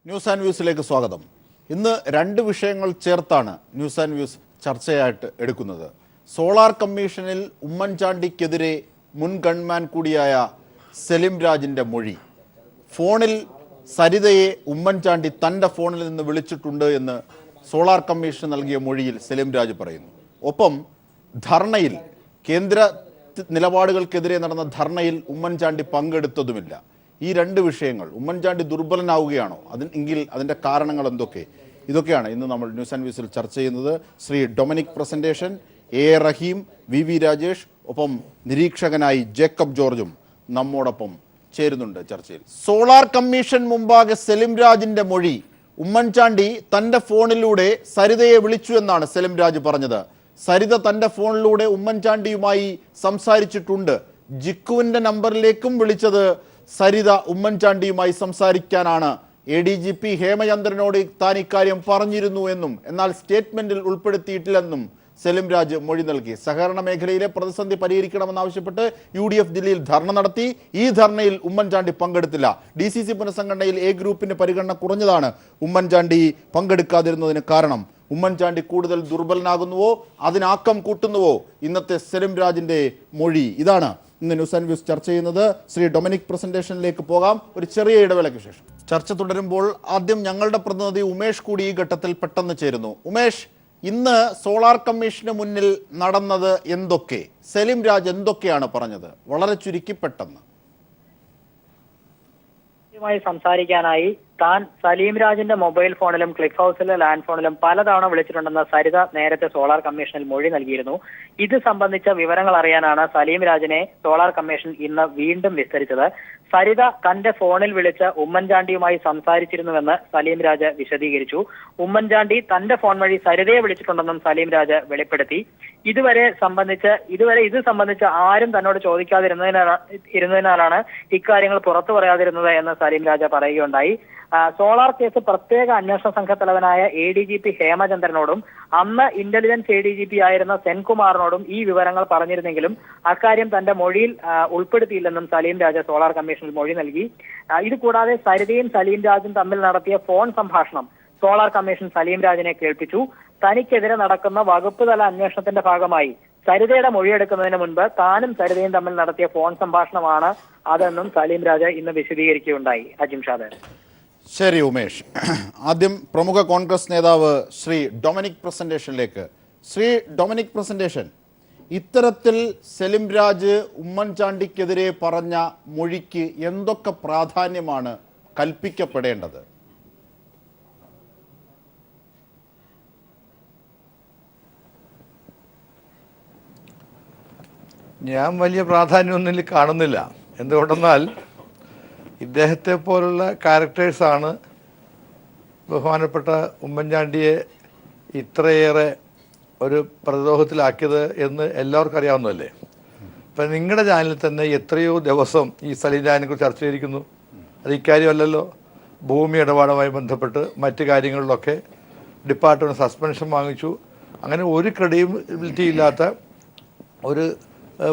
News and വ്യൂസിലേക്ക് സ്വാഗതം. ഇന്ന് രണ്ട് വിഷയങ്ങൾ ചേർത്താണ് ന്യൂസ് ആൻഡ് വ്യൂസ് ചർച്ചയായിട്ട് എടുക്കുന്നത്. സോളാർ കമ്മീഷനിൽ ഉമ്മൻചാണ്ടിക്കെതിരെ മുൻ ഗൺമാൻ കൂടിയായ സെലിം രാജിൻ്റെ മൊഴി. ഫോണിൽ സരിതയെ ഉമ്മൻചാണ്ടി തൻ്റെ ഫോണിൽ നിന്ന് വിളിച്ചിട്ടുണ്ട് എന്ന് സോളാർ കമ്മീഷൻ നൽകിയ മൊഴിയിൽ സെലിം രാജ് പറയുന്നു. ഒപ്പം ധർണയിൽ കേന്ദ്ര നിലപാടുകൾക്കെതിരെ നടന്ന ധർണയിൽ ഉമ്മൻചാണ്ടി പങ്കെടുത്തതുമില്ല. ഈ രണ്ട് വിഷയങ്ങൾ, ഉമ്മൻചാണ്ടി ദുർബലനാവുകയാണോ, എങ്കിൽ അതിൻ്റെ കാരണങ്ങൾ എന്തൊക്കെ, ഇതൊക്കെയാണ് ഇന്ന് നമ്മൾ ന്യൂസ് ആൻഡ് വ്യൂസിൽ ചർച്ച ചെയ്യുന്നത്. Shri Dominic presentation, A Rahim, V Rajesh, ഒപ്പം നിരീക്ഷകനായി ജേക്കബ് ജോർജും നമ്മോടൊപ്പം ചേരുന്നുണ്ട് ചർച്ചയിൽ. സോളാർ കമ്മീഷൻ മുമ്പാകെ സെലിം രാജിന്റെ മൊഴി. ഉമ്മൻചാണ്ടി തൻ്റെ ഫോണിലൂടെ സരിതയെ വിളിച്ചു എന്നാണ് സെലിം രാജ് പറഞ്ഞത്. സരിത തൻ്റെ ഫോണിലൂടെ ഉമ്മൻചാണ്ടിയുമായി സംസാരിച്ചിട്ടുണ്ട്. ജിക്കുവിൻ്റെ നമ്പറിലേക്കും വിളിച്ചത് സരിത ഉമ്മൻചാണ്ടിയുമായി സംസാരിക്കാനാണ്. ADGP ഹേമചന്ദ്രനോട് താൻ ഇക്കാര്യം പറഞ്ഞിരുന്നു എന്നും എന്നാൽ സ്റ്റേറ്റ്മെന്റിൽ ഉൾപ്പെടുത്തിയിട്ടില്ലെന്നും സെലിം രാജ് മൊഴി നൽകി. സഹകരണ മേഖലയിലെ പ്രതിസന്ധി പരിഹരിക്കണമെന്നാവശ്യപ്പെട്ട് UDF ദില്ലിയിൽ ധർണ നടത്തി. ഈ ധർണയിൽ ഉമ്മൻചാണ്ടി പങ്കെടുത്തില്ല. DCC പുനഃസംഘടനയിൽ A ഗ്രൂപ്പിന് പരിഗണന കുറഞ്ഞതാണ് ഉമ്മൻചാണ്ടി പങ്കെടുക്കാതിരുന്നതിന് കാരണം. ഉമ്മൻചാണ്ടി കൂടുതൽ ദുർബലനാകുന്നുവോ, അതിനാക്കം കൂട്ടുന്നുവോ? ഇന്നത്തെ സെലിം രാജിന്റെ മൊഴി ഇതാണ് ഇന്ന് ന്യൂസ് ആൻഡ് വ്യൂസ് ചർച്ച ചെയ്യുന്നത്. ശ്രീ ഡൊമിനിക് പ്രസന്റേഷനിലേക്ക് പോകാം. ഒരു ചെറിയ ഇടവേളയ്ക്ക് ശേഷം ചർച്ച തുടരുമ്പോൾ ആദ്യം ഞങ്ങളുടെ പ്രതിനിധി ഉമേഷ് കൂടി ഈ ഘട്ടത്തിൽ പെട്ടെന്ന് ചേരുന്നു. ഉമേഷ്, ഇന്ന് സോളാർ കമ്മീഷന് മുന്നിൽ നടന്നത് എന്തൊക്കെ? സെലിം രാജ് എന്തൊക്കെയാണ് പറഞ്ഞത്? വളരെ ചുരുക്കി പെട്ടെന്ന്. സംസാരിക്കാനായി താൻ സലീം രാജിന്റെ മൊബൈൽ ഫോണിലും ക്ലിക്ക് ഹൗസിലെ ലാൻഡ് ഫോണിലും പലതവണ വിളിച്ചിട്ടുണ്ടെന്ന് സരിത നേരത്തെ സോളാർ കമ്മീഷനിൽ മൊഴി നൽകിയിരുന്നു. ഇത് സംബന്ധിച്ച വിവരങ്ങൾ അറിയാനാണ് സലീം രാജിനെ സോളാർ കമ്മീഷൻ ഇന്ന് വീണ്ടും വിസ്തരിച്ചത്. സരിത തന്റെ ഫോണിൽ വിളിച്ച് ഉമ്മൻചാണ്ടിയുമായി സംസാരിച്ചിരുന്നുവെന്ന് സലീം രാജ് വിശദീകരിച്ചു. ഉമ്മൻചാണ്ടി തന്റെ ഫോൺ വഴി സരിതയെ വിളിച്ചിട്ടുണ്ടെന്നും സലീം രാജ് വെളിപ്പെടുത്തി. ഇത് സംബന്ധിച്ച് ആരും തന്നോട് ചോദിക്കാതിരുന്നതിനാലാണ് ഇക്കാര്യങ്ങൾ പുറത്തു പറയാതിരുന്നത് എന്ന് സലീം രാജ പറയുകയുണ്ടായി. സോളാർ കേസ് പ്രത്യേക അന്വേഷണ സംഘ തലവനായ ADGP ഹേമചന്ദ്രനോടും അന്ന് ഇന്റലിജൻസ് ADGP ആയിരുന്ന സെൻകുമാറിനോടും ഈ വിവരങ്ങൾ പറഞ്ഞിരുന്നെങ്കിലും അക്കാര്യം തന്റെ മൊഴിയിൽ ഉൾപ്പെടുത്തിയില്ലെന്നും സലീം രാജ സോളാർ കമ്മീഷനിൽ മൊഴി നൽകി. ഇത് കൂടാതെ സരിതയും സലീം രാജും തമ്മിൽ നടത്തിയ ഫോൺ സംഭാഷണം സോളാർ കമ്മീഷൻ സലീം രാജിനെ കേൾപ്പിച്ചു. തനിക്കെതിരെ നടക്കുന്ന വകുപ്പ് തല അന്വേഷണത്തിന്റെ ഭാഗമായി സരിതയുടെ മൊഴിയെടുക്കുന്നതിന് മുൻപ് താനും സരിതയും തമ്മിൽ നടത്തിയ ഫോൺ സംഭാഷണമാണ് അതെന്നും സലീം രാജ ഇന്ന് വിശദീകരിക്കുകയുണ്ടായി. അജിംഷാദ്. ശരി ഉമേഷ്, ആദ്യം പ്രമുഖ കോൺഗ്രസ് നേതാവ് ശ്രീ ഡൊമിനിക് പ്രസന്റേഷനിലേക്ക്. ശ്രീ ഡൊമിനിക് പ്രസന്റേഷൻ, ഇത്തരത്തിൽ സെലിം രാജ് ഉമ്മൻചാണ്ടിക്കെതിരെ പറഞ്ഞ മൊഴിക്ക് എന്തൊക്കെ പ്രാധാന്യമാണ് കൽപ്പിക്കപ്പെടേണ്ടത്? ഞാൻ വലിയ പ്രാധാന്യമൊന്നും കാണുന്നില്ല. എന്തുകൊണ്ടെന്നാൽ ഇദ്ദേഹത്തെ പോലുള്ള ക്യാരക്ടേഴ്സാണ് ബഹുമാനപ്പെട്ട ഉമ്മൻചാണ്ടിയെ ഇത്രയേറെ ഒരു പ്രതിരോധത്തിലാക്കിയത് എന്ന് എല്ലാവർക്കും അറിയാവുന്നതല്ലേ. ഇപ്പം നിങ്ങളുടെ ചാനലിൽ തന്നെ എത്രയോ ദിവസം ഈ സലീം രാജിനെ കുറിച്ച് ചർച്ച ചെയ്തിരിക്കുന്നു. അത് ഇക്കാര്യമല്ലല്ലോ. ഭൂമി ഇടപാടുമായി ബന്ധപ്പെട്ട് മറ്റ് കാര്യങ്ങളിലൊക്കെ ഡിപ്പാർട്ട്മെൻറ്റ് സസ്പെൻഷൻ വാങ്ങിച്ചു. അങ്ങനെ ഒരു ക്രെഡിബിലിറ്റി ഇല്ലാത്ത ഒരു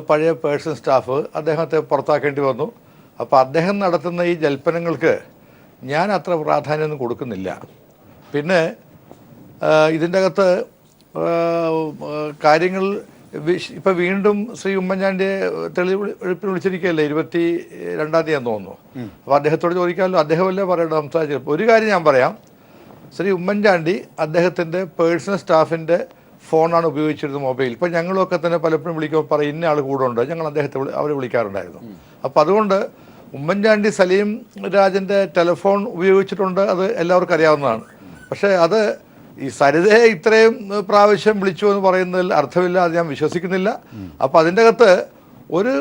പഴയ പേഴ്സൺ സ്റ്റാഫ് അദ്ദേഹത്തെ പുറത്താക്കേണ്ടി വന്നു. അപ്പോൾ അദ്ദേഹം നടത്തുന്ന ഈ ജൽപ്പനങ്ങൾക്ക് ഞാൻ അത്ര പ്രാധാന്യമൊന്നും കൊടുക്കുന്നില്ല. പിന്നെ ഇതിൻ്റെ അകത്ത് കാര്യങ്ങൾ ഇപ്പം വീണ്ടും ശ്രീ ഉമ്മൻചാണ്ടിയെ തെളിവെടുപ്പിന് വിളിച്ചിരിക്കുകയല്ലേ, 22-ാം തീയതി തോന്നുന്നു. അപ്പോൾ അദ്ദേഹത്തോട് ചോദിക്കാമല്ലോ, അദ്ദേഹമല്ലേ പറയണം സംസാരിച്ചത്. ഒരു കാര്യം ഞാൻ പറയാം, ശ്രീ ഉമ്മൻചാണ്ടി അദ്ദേഹത്തിൻ്റെ പേഴ്സണൽ സ്റ്റാഫിൻ്റെ ഫോണാണ് ഉപയോഗിച്ചിരുന്നത്, മൊബൈൽ. ഇപ്പം ഞങ്ങളൊക്കെ തന്നെ പലപ്പോഴും വിളിക്കുമ്പോൾ പറയും ഇന്ന ആൾ കൂടെ ഉണ്ട്, ഞങ്ങൾ അദ്ദേഹത്തെ അവരെ വിളിക്കാറുണ്ടായിരുന്നു. അപ്പം അതുകൊണ്ട് ഉമ്മൻചാണ്ടി സലീം രാജിൻ്റെ ടെലിഫോൺ ഉപയോഗിച്ചിട്ടുണ്ട്, അത് എല്ലാവർക്കും അറിയാവുന്നതാണ്. പക്ഷേ അത് ഈ സരിതയെ ഇത്രയും പ്രാവശ്യം വിളിച്ചു എന്ന് പറയുന്നതിൽ അർത്ഥമില്ല, അത് ഞാൻ വിശ്വസിക്കുന്നില്ല. അപ്പോൾ അതിൻ്റെ അകത്ത് ഒരു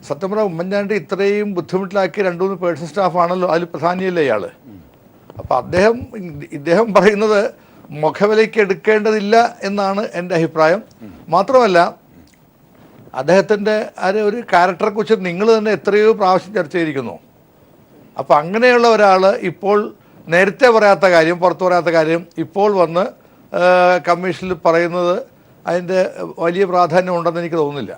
സത്യം പറഞ്ഞാൽ ഉമ്മൻചാണ്ടി ഇത്രയും ബുദ്ധിമുട്ടിലാക്കിയ 2-3 പേഴ്സണൽ സ്റ്റാഫാണല്ലോ, അതിൽ പ്രധാനിയല്ലേ ഇയാൾ. അപ്പോൾ ഇദ്ദേഹം പറയുന്നത് മുഖവിലയ്ക്ക് എടുക്കേണ്ടതില്ല എന്നാണ് എൻ്റെ അഭിപ്രായം. മാത്രമല്ല അദ്ദേഹത്തിൻ്റെ ഒരു ക്യാരക്ടറെ കുറിച്ച് നിങ്ങൾ തന്നെ എത്രയോ പ്രാവശ്യം ചർച്ച ചെയ്തിരിക്കുന്നു. അപ്പോൾ അങ്ങനെയുള്ള ഒരാൾ ഇപ്പോൾ നേരത്തെ പറയാത്ത കാര്യം, പുറത്തു പറയാത്ത കാര്യം ഇപ്പോൾ വന്ന് കമ്മീഷനിൽ പറയുന്നത് അതിൻ്റെ വലിയ പ്രാധാന്യം ഉണ്ടെന്ന് എനിക്ക് തോന്നുന്നില്ല.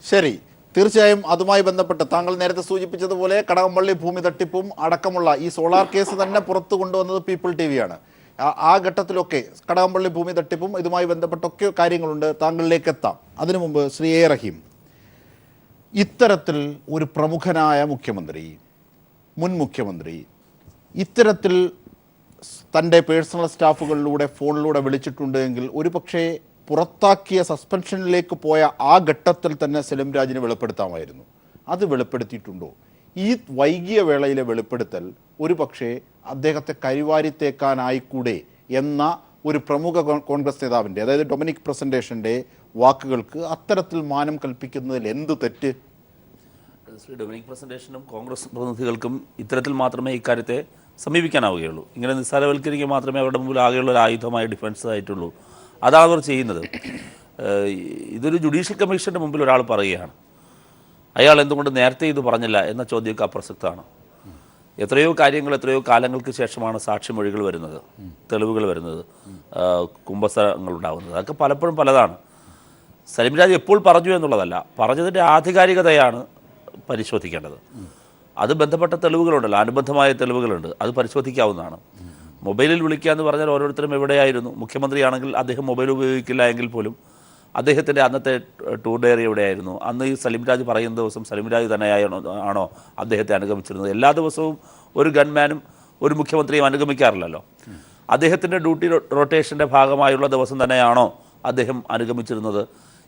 ശരി, തീർച്ചയായും അതുമായി ബന്ധപ്പെട്ട് താങ്കൾ നേരത്തെ സൂചിപ്പിച്ചതുപോലെ കടകംപള്ളി ഭൂമി തട്ടിപ്പും അടക്കമുള്ള ഈ സോളാർ കേസ് തന്നെ പുറത്തു കൊണ്ടുവന്നത് പീപ്പിൾ ടി വിയാണ്. ആ ഘട്ടത്തിലൊക്കെ കടകംപള്ളി ഭൂമി തട്ടിപ്പും ഇതുമായി ബന്ധപ്പെട്ടൊക്കെ കാര്യങ്ങളുണ്ട്, താങ്കളിലേക്ക് എത്താം. അതിനു മുമ്പ് ശ്രീ എ റഹീം, ഇത്തരത്തിൽ ഒരു പ്രമുഖനായ മുഖ്യമന്ത്രി, മുൻ മുഖ്യമന്ത്രി ഇത്തരത്തിൽ തൻ്റെ പേഴ്സണൽ സ്റ്റാഫുകളിലൂടെ ഫോണിലൂടെ വിളിച്ചിട്ടുണ്ട് എങ്കിൽ ഒരുപക്ഷേ പുറത്താക്കിയ സസ്പെൻഷനിലേക്ക് പോയ ആ ഘട്ടത്തിൽ തന്നെ സലിം രാജിനെ വെളിപ്പെടുത്താമായിരുന്നു. അത് വെളിപ്പെടുത്തിയിട്ടുണ്ടോ? ഈ വൈകിയ വേളയിലെ വെളിപ്പെടുത്തൽ ഒരു പക്ഷേ അദ്ദേഹത്തെ കരിവാരിത്തേക്കാനായിക്കൂടെ എന്ന ഒരു പ്രമുഖ കോൺഗ്രസ് നേതാവിൻ്റെ, അതായത് ഡൊമിനിക് പ്രസന്റേഷൻ്റെ വാക്കുകൾക്ക് അത്തരത്തിൽ മാനം കൽപ്പിക്കുന്നതിൽ എന്ത് തെറ്റ്? ശ്രീ ഡൊമിനിക് പ്രസന്റേഷനും കോൺഗ്രസ് പ്രതിനിധികൾക്കും ഇത്തരത്തിൽ മാത്രമേ ഇക്കാര്യത്തെ സമീപിക്കാനാവുകയുള്ളൂ. ഇങ്ങനെ നിസ്സാരവൽക്കരിക്കുക മാത്രമേ അവരുടെ മുമ്പിൽ ആകെയുള്ള ഒരു ആയുധമായ ഡിഫൻസ് ആയിട്ടുള്ളൂ. അതാണ് അവർ ചെയ്യുന്നത്. ഇതൊരു ജുഡീഷ്യൽ കമ്മീഷൻ്റെ മുമ്പിൽ ഒരാൾ പറയുകയാണ്, അയാൾ എന്തുകൊണ്ട് നേരത്തെ ഇത് പറഞ്ഞില്ല എന്ന ചോദ്യമൊക്കെ അപ്രസക്തമാണ്. എത്രയോ കാര്യങ്ങൾ എത്രയോ കാലങ്ങൾക്ക് ശേഷമാണ് സാക്ഷിമൊഴികൾ വരുന്നത്, തെളിവുകൾ വരുന്നത്, കുമ്പസങ്ങൾ ഉണ്ടാകുന്നത്. അതൊക്കെ പലപ്പോഴും പലതാണ്. സലിം രാജ് എപ്പോൾ പറഞ്ഞു എന്നുള്ളതല്ല, പറഞ്ഞതിൻ്റെ ആധികാരികതയാണ് പരിശോധിക്കേണ്ടത്. അത് ബന്ധപ്പെട്ട തെളിവുകളുണ്ടല്ലോ, അനുബന്ധമായ തെളിവുകളുണ്ട്, അത് പരിശോധിക്കാവുന്നതാണ്. മൊബൈലിൽ വിളിക്കുക എന്ന് പറഞ്ഞാൽ ഓരോരുത്തരും എവിടെയായിരുന്നു. മുഖ്യമന്ത്രിയാണെങ്കിൽ അദ്ദേഹം മൊബൈൽ ഉപയോഗിക്കില്ല എങ്കിൽ പോലും അദ്ദേഹത്തിൻ്റെ അന്നത്തെ ടൂർ ഡയറി എവിടെയായിരുന്നു? അന്ന് ഈ സലിം രാജ് പറയുന്ന ദിവസം സലിം രാജ് ആണോ അദ്ദേഹത്തെ അനുഗമിച്ചിരുന്നത്? എല്ലാ ദിവസവും ഒരു ഗൺമാനും ഒരു മുഖ്യമന്ത്രിയും അനുഗമിക്കാറില്ലല്ലോ. അദ്ദേഹത്തിൻ്റെ ഡ്യൂട്ടി റൊട്ടേഷൻ്റെ ഭാഗമായുള്ള ദിവസം തന്നെയാണോ അദ്ദേഹം അനുഗമിച്ചിരുന്നത്?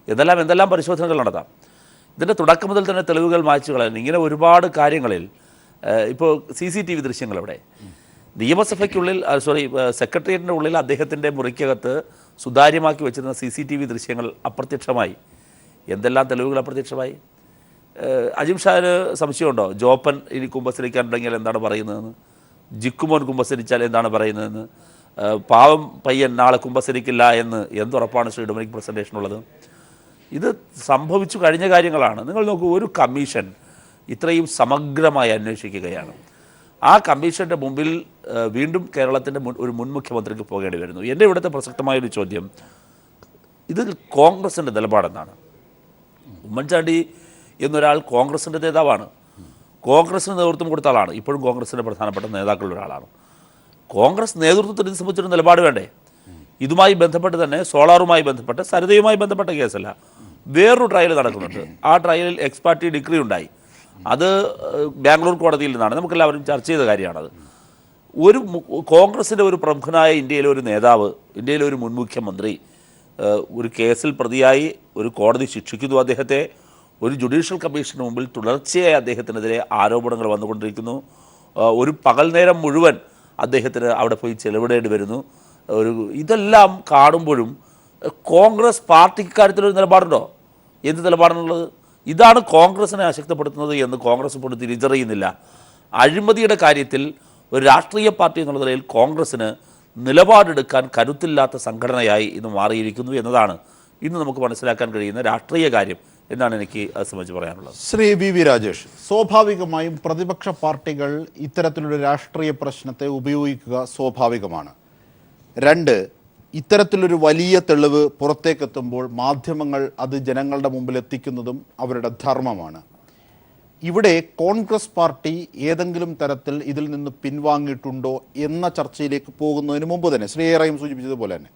എന്തെല്ലാം പരിശോധനകൾ നടത്താം. ഇതിൻ്റെ തുടക്കം മുതൽ തന്നെ തെളിവുകൾ മായ്ച്ചു കളയാൻ ഇങ്ങനെ ഒരുപാട് കാര്യങ്ങളിൽ ഇപ്പോൾ CCTV ദൃശ്യങ്ങളെവിടെ? നിയമസഭയ്ക്കുള്ളിൽ സെക്രട്ടേറിയറ്റിൻ്റെ ഉള്ളിൽ അദ്ദേഹത്തിൻ്റെ മുറിക്കകത്ത് സുതാര്യമാക്കി വെച്ചിരുന്ന CCTV ദൃശ്യങ്ങൾ അപ്രത്യക്ഷമായി. എന്തെല്ലാം തെളിവുകൾ അപ്രത്യക്ഷമായി? അജിം ഷാന് സംശയമുണ്ടോ ജോപ്പൻ ഇനി കുമ്പസരിക്കാൻ തുടങ്ങിയാൽ എന്താണ് പറയുന്നതെന്ന്? ജിക്കുമോൻ കുമ്പസരിച്ചാൽ എന്താണ് പറയുന്നതെന്ന്? പാവം പയ്യൻ നാളെ കുമ്പസരിക്കില്ല എന്ന് എന്തുറപ്പാണ് ശ്രീ ഡൊമിനിക് പ്രസന്റേഷനുള്ളത്? ഇത് സംഭവിച്ചു കഴിഞ്ഞ കാര്യങ്ങളാണ്. നിങ്ങൾ നോക്കൂ, ഒരു കമ്മീഷൻ ഇത്രയും സമഗ്രമായി അന്വേഷിക്കുകയാണ്. ആ കമ്മീഷൻ്റെ മുമ്പിൽ വീണ്ടും കേരളത്തിൻ്റെ ഒരു മുൻ മുഖ്യമന്ത്രിക്ക് പോകേണ്ടി വരുന്നു. എൻ്റെ ഇവിടുത്തെ പ്രസക്തമായൊരു ചോദ്യം, ഇതിൽ കോൺഗ്രസിൻ്റെ നിലപാടെന്താണ്? ഉമ്മൻചാണ്ടി എന്നൊരാൾ കോൺഗ്രസിൻ്റെ നേതാവാണ്, കോൺഗ്രസിന് നേതൃത്വം കൊടുത്ത ആളാണ്, ഇപ്പോഴും കോൺഗ്രസിൻ്റെ പ്രധാനപ്പെട്ട നേതാക്കളിൽ ഒരാളാണ്. കോൺഗ്രസ് നേതൃത്വത്തിന് ഇത് സംബന്ധിച്ചൊരു നിലപാട് വേണ്ടേ? ഇതുമായി ബന്ധപ്പെട്ട് തന്നെ സോളാറുമായി ബന്ധപ്പെട്ട്, സരിതയുമായി ബന്ധപ്പെട്ട കേസല്ല, വേറൊരു ട്രയൽ നടക്കുന്നുണ്ട്. ആ ട്രയലിൽ എക്സ് പാർട്ടി ഡിഗ്രി ഉണ്ടായി. അത് ബാംഗ്ലൂർ കോടതിയിൽ നിന്നാണ്, നമുക്കെല്ലാവരും ചർച്ച ചെയ്ത കാര്യമാണത്. ഒരു കോൺഗ്രസിൻ്റെ ഒരു പ്രമുഖനായ ഇന്ത്യയിലെ ഒരു നേതാവ്, ഇന്ത്യയിലെ ഒരു മുൻ മുഖ്യമന്ത്രി ഒരു കേസിൽ പ്രതിയായി ഒരു കോടതി ശിക്ഷിക്കുന്നു അദ്ദേഹത്തെ. ഒരു ജുഡീഷ്യൽ കമ്മീഷന് മുമ്പിൽ തുടർച്ചയായി അദ്ദേഹത്തിനെതിരെ ആരോപണങ്ങൾ വന്നുകൊണ്ടിരിക്കുന്നു. ഒരു പകൽ നേരം മുഴുവൻ അദ്ദേഹത്തിന് അവിടെ പോയി ചെലവിടേണ്ടി വരുന്നു. ഇതെല്ലാം കാണുമ്പോഴും കോൺഗ്രസ് പാർട്ടിക്ക് കാര്യത്തിലൊരു നിലപാടുണ്ടോ? എന്ത് നിലപാടാണുള്ളത്? ഇതാണ് കോൺഗ്രസിനെ അശക്തപ്പെടുത്തുന്നത് എന്ന് കോൺഗ്രസ് ഇപ്പോൾ തിരിച്ചറിയുന്നില്ല. അഴിമതിയുടെ കാര്യത്തിൽ ഒരു രാഷ്ട്രീയ പാർട്ടി എന്നുള്ള നിലയിൽ കോൺഗ്രസ്സിന് നിലപാടെടുക്കാൻ കരുത്തില്ലാത്ത സംഘടനയായി ഇന്ന് മാറിയിരിക്കുന്നു എന്നതാണ് ഇന്ന് നമുക്ക് മനസ്സിലാക്കാൻ കഴിയുന്ന രാഷ്ട്രീയ കാര്യം എന്നാണ് എനിക്ക് അത് സംബന്ധിച്ച് പറയാനുള്ളത്. ശ്രീ വി രാജേഷ്, സ്വാഭാവികമായും പ്രതിപക്ഷ പാർട്ടികൾ ഇത്തരത്തിലൊരു രാഷ്ട്രീയ പ്രശ്നത്തെ ഉപയോഗിക്കുക സ്വാഭാവികമാണ്. രണ്ട്, ഇത്തരത്തിലൊരു വലിയ തെളിവ് പുറത്തേക്കെത്തുമ്പോൾ മാധ്യമങ്ങൾ അത് ജനങ്ങളുടെ മുമ്പിൽ എത്തിക്കുന്നതും അവരുടെ ധർമ്മമാണ്. ഇവിടെ കോൺഗ്രസ് പാർട്ടി ഏതെങ്കിലും തരത്തിൽ ഇതിൽ നിന്ന് പിൻവാങ്ങിയിട്ടുണ്ടോ എന്ന ചർച്ചയിലേക്ക് പോകുന്നതിന് മുമ്പ് തന്നെ ശ്രീ റഹീം സൂചിപ്പിച്ചതുപോലെ തന്നെ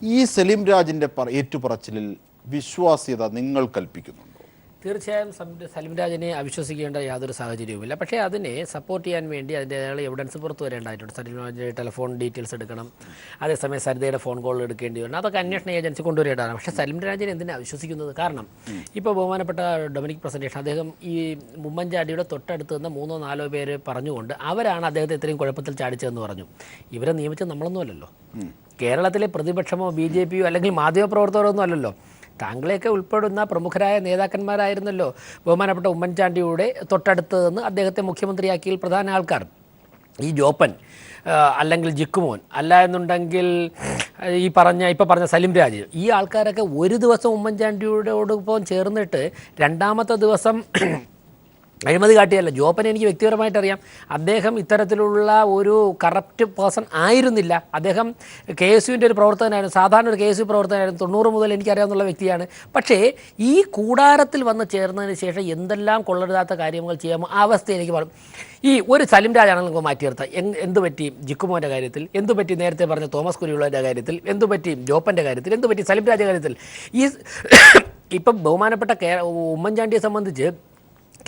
ഈ സലിം രാജിൻ്റെ ഏറ്റുപറച്ചിലിൽ വിശ്വാസ്യത നിങ്ങൾ കൽപ്പിക്കുന്നുണ്ടോ? തീർച്ചയായും സലിം രാജിനെ അവിശ്വസിക്കേണ്ട യാതൊരു സാഹചര്യവുമില്ല. പക്ഷേ അതിനെ സപ്പോർട്ട് ചെയ്യാൻ വേണ്ടി അതിൻ്റെ എവിഡൻസ് പുറത്തു വരേണ്ടതായിട്ടുണ്ട്. സലിം രാജിൻ്റെ ടെലിഫോൺ ഡീറ്റെയിൽസ് എടുക്കണം, അതേസമയം സരിതയുടെ ഫോൺ കോൾ എടുക്കേണ്ടി വരണം. അതൊക്കെ അന്വേഷണ ഏജൻസി കൊണ്ടുവരേണ്ടതാണ്. പക്ഷേ സലിം രാജിനെ എന്തിനാണ് അവിശ്വസിക്കുന്നത്? കാരണം ഇപ്പോൾ ബഹുമാനപ്പെട്ട ഡൊമിനിക് പ്രസന്റേഷൻ അദ്ദേഹം ഈ ഉമ്മൻചാണ്ടിയുടെ തൊട്ടടുത്ത് നിന്ന് 3-4 പേര് പറഞ്ഞുകൊണ്ട് അവരാണ് അദ്ദേഹത്തെ ഇത്രയും കുഴപ്പത്തിൽ ചാടിച്ചതെന്ന് പറഞ്ഞു. ഇവരെ നിയമിച്ചത് നമ്മളൊന്നും അല്ലല്ലോ. കേരളത്തിലെ പ്രതിപക്ഷമോ BJPയോ അല്ലെങ്കിൽ മാധ്യമപ്രവർത്തകരോ ഒന്നും അല്ലല്ലോ. താങ്കളെയൊക്കെ ഉൾപ്പെടുന്ന പ്രമുഖരായ നേതാക്കന്മാരായിരുന്നല്ലോ ബഹുമാനപ്പെട്ട ഉമ്മൻചാണ്ടിയുടെ തൊട്ടടുത്ത് നിന്ന് അദ്ദേഹത്തെ മുഖ്യമന്ത്രിയാക്കിയ പ്രധാന ആൾക്കാർ. ഈ ജോപ്പൻ അല്ലെങ്കിൽ ജിക്കുമോൻ അല്ല എന്നുണ്ടെങ്കിൽ ഇപ്പോൾ പറഞ്ഞ സലിം രാജ്, ഈ ആൾക്കാരൊക്കെ ഒരു ദിവസം ഉമ്മൻചാണ്ടിയോടൊപ്പം ചേർന്നിട്ട് രണ്ടാമത്തെ ദിവസം അഴിമതി കാട്ടിയല്ല. ജോപ്പനെ എനിക്ക് വ്യക്തിപരമായിട്ട് അറിയാം. അദ്ദേഹം ഇത്തരത്തിലുള്ള ഒരു കറപ്റ്റ് പേഴ്സൺ ആയിരുന്നില്ല. അദ്ദേഹം KSUവിൻ്റെ ഒരു പ്രവർത്തകനായിരുന്നു, സാധാരണ ഒരു KSU പ്രവർത്തകനായിരുന്നു. 90 മുതൽ എനിക്കറിയാവുന്ന വ്യക്തിയാണ്. പക്ഷേ ഈ കൂടാരത്തിൽ വന്ന് ചേർന്നതിന് ശേഷം എന്തെല്ലാം കൊള്ളരുതാത്ത കാര്യങ്ങൾ ചെയ്യാമോ ആ അവസ്ഥ എനിക്ക് പറയും. ഈ ഒരു സലിം രാജാണെങ്കിൽ മാറ്റി നിർത്താം. എന്ത് പറ്റി ജിക്കുമോൻ്റെ കാര്യത്തിൽ, എന്തു പറ്റി നേരത്തെ പറഞ്ഞ തോമസ് കുര്യളുടെ കാര്യത്തിൽ, എന്തു പറ്റി ജോപ്പൻ്റെ കാര്യത്തിൽ, എന്തു പറ്റി സലിം രാജ കാര്യത്തിൽ. ഈ ഇപ്പം ബഹുമാനപ്പെട്ട ഉമ്മൻചാണ്ടിയെ സംബന്ധിച്ച്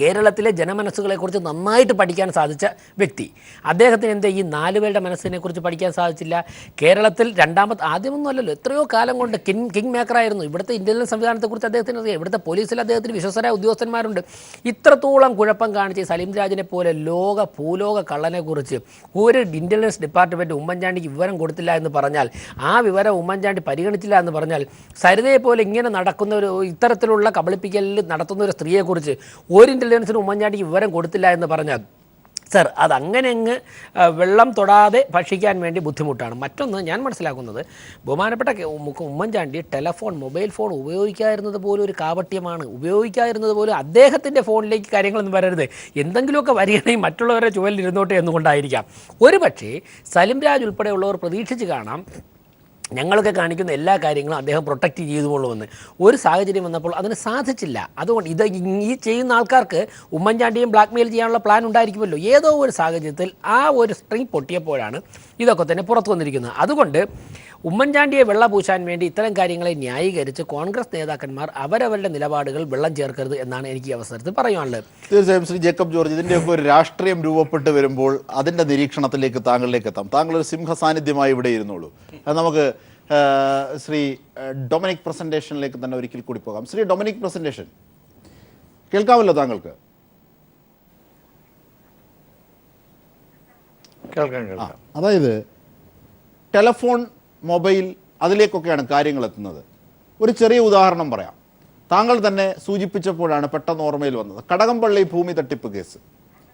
കേരളത്തിലെ ജനമനസ്സുകളെക്കുറിച്ച് നന്നായിട്ട് പഠിക്കാൻ സാധിച്ച വ്യക്തി. അദ്ദേഹത്തിന് എന്താ ഈ 4 പേരുടെ മനസ്സിനെക്കുറിച്ച് പഠിക്കാൻ സാധിച്ചില്ല? കേരളത്തിൽ ആദ്യമൊന്നും അല്ലല്ലോ, എത്രയോ കാലം കൊണ്ട് കിങ് മേക്കറായിരുന്നു. ഇവിടുത്തെ ഇന്റലിജൻസ് സംവിധാനത്തെക്കുറിച്ച് അദ്ദേഹത്തിന് അറിയാം. ഇവിടുത്തെ പോലീസിൽ അദ്ദേഹത്തിന് വിശ്വസരായ ഉദ്യോഗസ്ഥന്മാരുണ്ട്. ഇത്രത്തോളം കുഴപ്പം കാണിച്ച് സലീം രാജിനെ പോലെ ഭൂലോക കള്ളനെക്കുറിച്ച് ഒരു ഇന്റലിജൻസ് ഡിപ്പാർട്ട്മെൻറ്റ് ഉമ്മൻചാണ്ടിക്ക് വിവരം കൊടുത്തില്ല എന്ന് പറഞ്ഞാൽ, ആ വിവരം ഉമ്മൻചാണ്ടി പരിഗണിച്ചില്ല എന്ന് പറഞ്ഞാൽ, സരിതയെ പോലെ ഇങ്ങനെ നടക്കുന്ന ഇത്തരത്തിലുള്ള കബളിപ്പിക്കലിൽ നടത്തുന്ന ഒരു സ്ത്രീയെക്കുറിച്ച് ഒരു ഇന്റലിജൻസിന് ഉമ്മൻചാണ്ടിക്ക് വിവരം കൊടുത്തില്ല എന്ന് പറഞ്ഞാൽ, സർ അതങ്ങനെ അങ്ങ് വെള്ളം തൊടാതെ ഭക്ഷിക്കാൻ വേണ്ടി ബുദ്ധിമുട്ടാണ്. മറ്റൊന്ന് ഞാൻ മനസ്സിലാക്കുന്നത്, ബഹുമാനപ്പെട്ട ഉമ്മൻചാണ്ടി മൊബൈൽ ഫോൺ ഉപയോഗിക്കാതിരുന്നത് പോലും ഒരു കാപട്യമാണ്. ഉപയോഗിക്കാതിരുന്നത് പോലും അദ്ദേഹത്തിൻ്റെ ഫോണിലേക്ക് കാര്യങ്ങളൊന്നും വരരുത്, എന്തെങ്കിലുമൊക്കെ വരികയാണെങ്കിൽ മറ്റുള്ളവരെ ചുവലിൽ ഇരുന്നോട്ടെ എന്നുകൊണ്ടായിരിക്കാം. ഒരുപക്ഷേ സലിം രാജ് ഉൾപ്പെടെയുള്ളവർ പ്രതീക്ഷിച്ച് കാണാം ഞങ്ങളൊക്കെ കാണിക്കുന്ന എല്ലാ കാര്യങ്ങളും അദ്ദേഹം പ്രൊട്ടക്റ്റ് ചെയ്തുകൊള്ളുമെന്ന്. ഒരു സാഹചര്യം വന്നപ്പോൾ അതിന് സാധിച്ചില്ല. അതുകൊണ്ട് ഈ ചെയ്യുന്ന ആൾക്കാർക്ക് ഉമ്മൻചാണ്ടിയും ബ്ലാക്ക്മെയിൽ ചെയ്യാനുള്ള പ്ലാൻ ഉണ്ടായിരിക്കുമല്ലോ. ഏതോ ഒരു സാഹചര്യത്തിൽ ആ ഒരു സ്ട്രിങ് പൊട്ടിയപ്പോഴാണ് ഇതൊക്കെ തന്നെ പുറത്തു വന്നിരിക്കുന്നത്. അതുകൊണ്ട് ഉമ്മൻചാണ്ടിയെ വെള്ളപൂശാൻ വേണ്ടി ഇത്തരം കാര്യങ്ങളെ ന്യായീകരിച്ച് കോൺഗ്രസ് നേതാക്കന്മാർ അവരവരുടെ നിലപാടുകൾ വെള്ളം ചേർക്കരുത് എന്നാണ് എനിക്ക് ഈ അവസരത്തിൽ പറയാനുള്ളത്. തീർച്ചയായും ശ്രീ ജേക്കബ് ജോർജ്, ഇതിൻ്റെയൊക്കെ ഒരു രാഷ്ട്രീയം രൂപപ്പെട്ട് വരുമ്പോൾ അതിൻ്റെ നിരീക്ഷണത്തിലേക്ക് താങ്കളിലേക്ക് എത്താം. താങ്കൾ ഒരു സിംഹ സാന്നിധ്യമായി ഇവിടെ ഇരുന്നോളൂ. അത് നമുക്ക് ശ്രീ ഡൊമിനിക് പ്രസന്റേഷനിലേക്ക് തന്നെ ഒരിക്കൽ കൂടി പോകാം. ശ്രീ ഡൊമിനിക് പ്രസന്റേഷൻ, കേൾക്കാമല്ലോ താങ്കൾക്ക്? കേൾക്കാം. അതായത് ടെലഫോൺ, മൊബൈൽ, അതിലേക്കൊക്കെയാണ് കാര്യങ്ങൾ എത്തുന്നത്. ഒരു ചെറിയ ഉദാഹരണം പറയാം. താങ്കൾ തന്നെ സൂചിപ്പിച്ചപ്പോഴാണ് പെട്ടെന്ന് ഓർമ്മയിൽ വന്നത് കടകംപള്ളി ഭൂമി തട്ടിപ്പ് കേസ്.